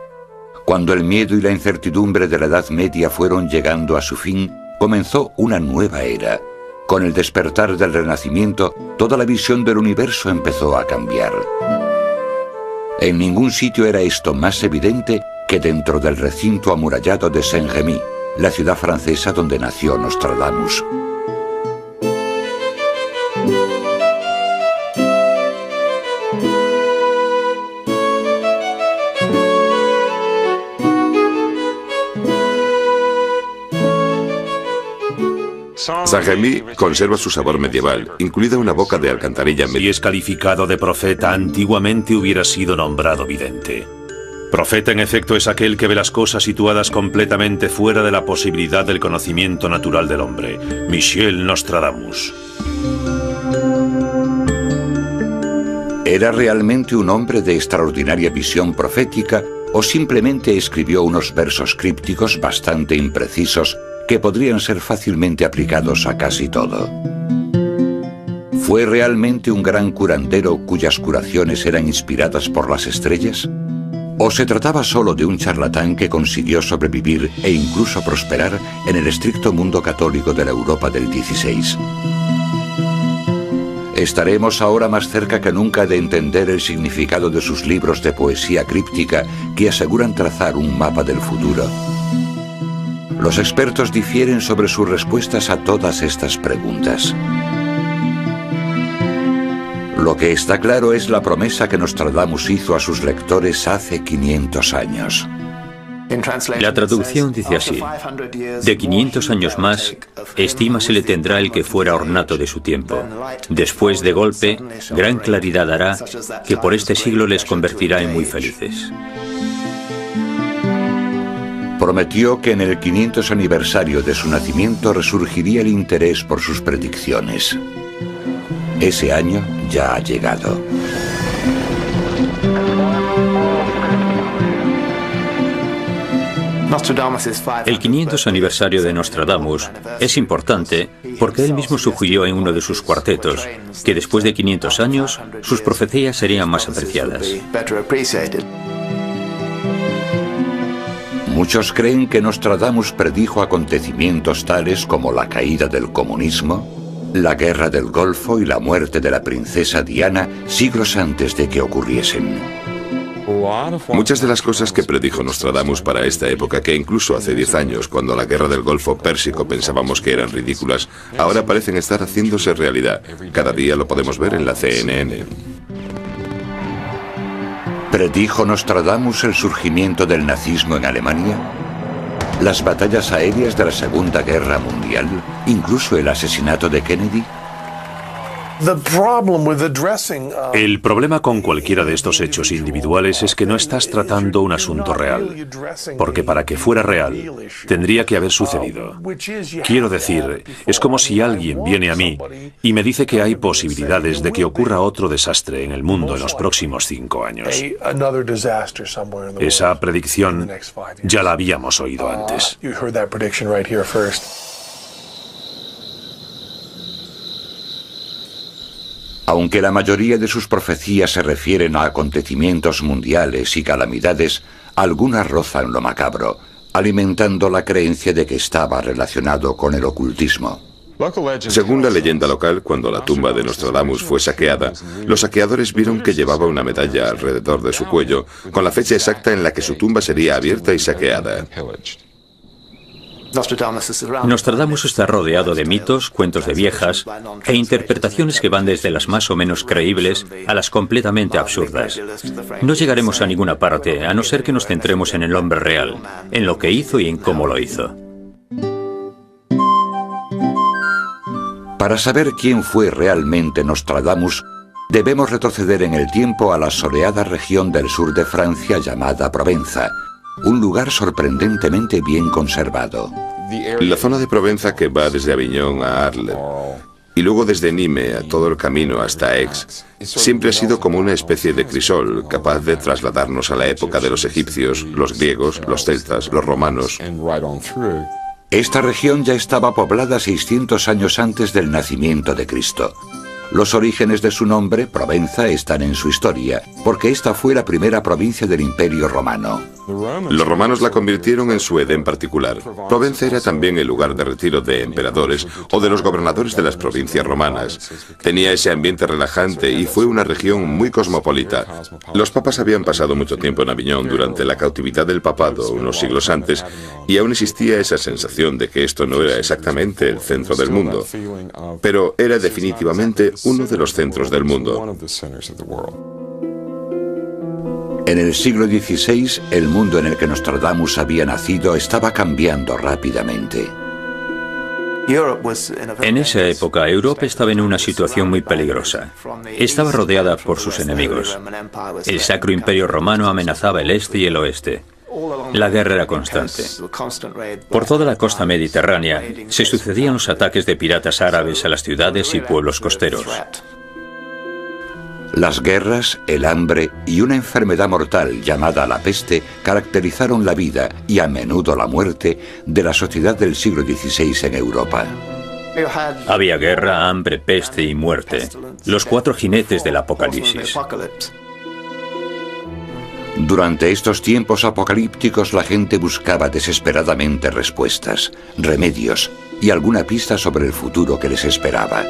Cuando el miedo y la incertidumbre de la Edad Media fueron llegando a su fin, comenzó una nueva era. Con el despertar del Renacimiento, toda la visión del universo empezó a cambiar. En ningún sitio era esto más evidente que dentro del recinto amurallado de Saint-Rémy, la ciudad francesa donde nació Nostradamus. Saint-Rémy conserva su sabor medieval, incluida una boca de alcantarilla. Si es calificado de profeta, antiguamente hubiera sido nombrado vidente. Profeta, en efecto, es aquel que ve las cosas situadas completamente fuera de la posibilidad del conocimiento natural del hombre. Michel Nostradamus. ¿Era realmente un hombre de extraordinaria visión profética o simplemente escribió unos versos crípticos bastante imprecisos que podrían ser fácilmente aplicados a casi todo? ¿Fue realmente un gran curandero cuyas curaciones eran inspiradas por las estrellas? ¿O se trataba solo de un charlatán que consiguió sobrevivir e incluso prosperar en el estricto mundo católico de la Europa del XVI? Estaremos ahora más cerca que nunca de entender el significado de sus libros de poesía críptica que aseguran trazar un mapa del futuro. Los expertos difieren sobre sus respuestas a todas estas preguntas. Lo que está claro es la promesa que Nostradamus hizo a sus lectores hace 500 años. La traducción dice así: de 500 años más, estima se le tendrá el que fuera ornato de su tiempo. Después de golpe, gran claridad hará, que por este siglo les convertirá en muy felices. Prometió que en el 500 aniversario de su nacimiento resurgiría el interés por sus predicciones. Ese año ya ha llegado. El 500 aniversario de Nostradamus es importante porque él mismo sugirió en uno de sus cuartetos que después de 500 años sus profecías serían más apreciadas. Muchos creen que Nostradamus predijo acontecimientos tales como la caída del comunismo, la guerra del Golfo y la muerte de la princesa Diana siglos antes de que ocurriesen. Muchas de las cosas que predijo Nostradamus para esta época, que incluso hace 10 años, cuando la guerra del Golfo Pérsico pensábamos que eran ridículas, ahora parecen estar haciéndose realidad. Cada día lo podemos ver en la CNN. ¿Predijo Nostradamus el surgimiento del nazismo en Alemania? ¿Las batallas aéreas de la Segunda Guerra Mundial? ¿Incluso el asesinato de Kennedy? El problema con cualquiera de estos hechos individuales es que no estás tratando un asunto real, porque para que fuera real, tendría que haber sucedido. Quiero decir, es como si alguien viene a mí y me dice que hay posibilidades de que ocurra otro desastre en el mundo en los próximos 5 años. Esa predicción ya la habíamos oído antes. Aunque la mayoría de sus profecías se refieren a acontecimientos mundiales y calamidades, algunas rozan lo macabro, alimentando la creencia de que estaba relacionado con el ocultismo. Según la leyenda local, cuando la tumba de Nostradamus fue saqueada, los saqueadores vieron que llevaba una medalla alrededor de su cuello, con la fecha exacta en la que su tumba sería abierta y saqueada. Nostradamus está rodeado de mitos, cuentos de viejas e interpretaciones que van desde las más o menos creíbles a las completamente absurdas. No llegaremos a ninguna parte a no ser que nos centremos en el hombre real, en lo que hizo y en cómo lo hizo. Para saber quién fue realmente Nostradamus, debemos retroceder en el tiempo a la soleada región del sur de Francia llamada Provenza, un lugar sorprendentemente bien conservado. La zona de Provenza que va desde Aviñón a Arles y luego desde Nîmes a todo el camino hasta Aix, siempre ha sido como una especie de crisol, capaz de trasladarnos a la época de los egipcios, los griegos, los celtas, los romanos. Esta región ya estaba poblada 600 años antes del nacimiento de Cristo. Los orígenes de su nombre, Provenza, están en su historia, porque esta fue la primera provincia del Imperio Romano. Los romanos la convirtieron en su Edén particular. Provenza era también el lugar de retiro de emperadores o de los gobernadores de las provincias romanas. Tenía ese ambiente relajante y fue una región muy cosmopolita. Los papas habían pasado mucho tiempo en Aviñón durante la cautividad del papado unos siglos antes, y aún existía esa sensación de que esto no era exactamente el centro del mundo, pero era definitivamente uno de los centros del mundo. En el siglo XVI, el mundo en el que Nostradamus había nacido estaba cambiando rápidamente. En esa época, Europa estaba en una situación muy peligrosa. Estaba rodeada por sus enemigos. El Sacro Imperio Romano amenazaba el este y el oeste. La guerra era constante. Por toda la costa mediterránea se sucedían los ataques de piratas árabes a las ciudades y pueblos costeros. Las guerras, el hambre y una enfermedad mortal llamada la peste caracterizaron la vida y a menudo la muerte de la sociedad del siglo XVI en Europa. Había guerra, hambre, peste y muerte. Los cuatro jinetes del Apocalipsis. Durante estos tiempos apocalípticos la gente buscaba desesperadamente respuestas, remedios y alguna pista sobre el futuro que les esperaba.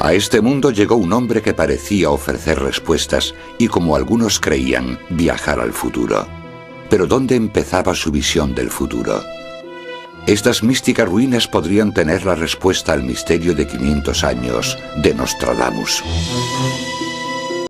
A este mundo llegó un hombre que parecía ofrecer respuestas y, como algunos creían, viajar al futuro. Pero ¿dónde empezaba su visión del futuro? Estas místicas ruinas podrían tener la respuesta al misterio de 500 años de Nostradamus.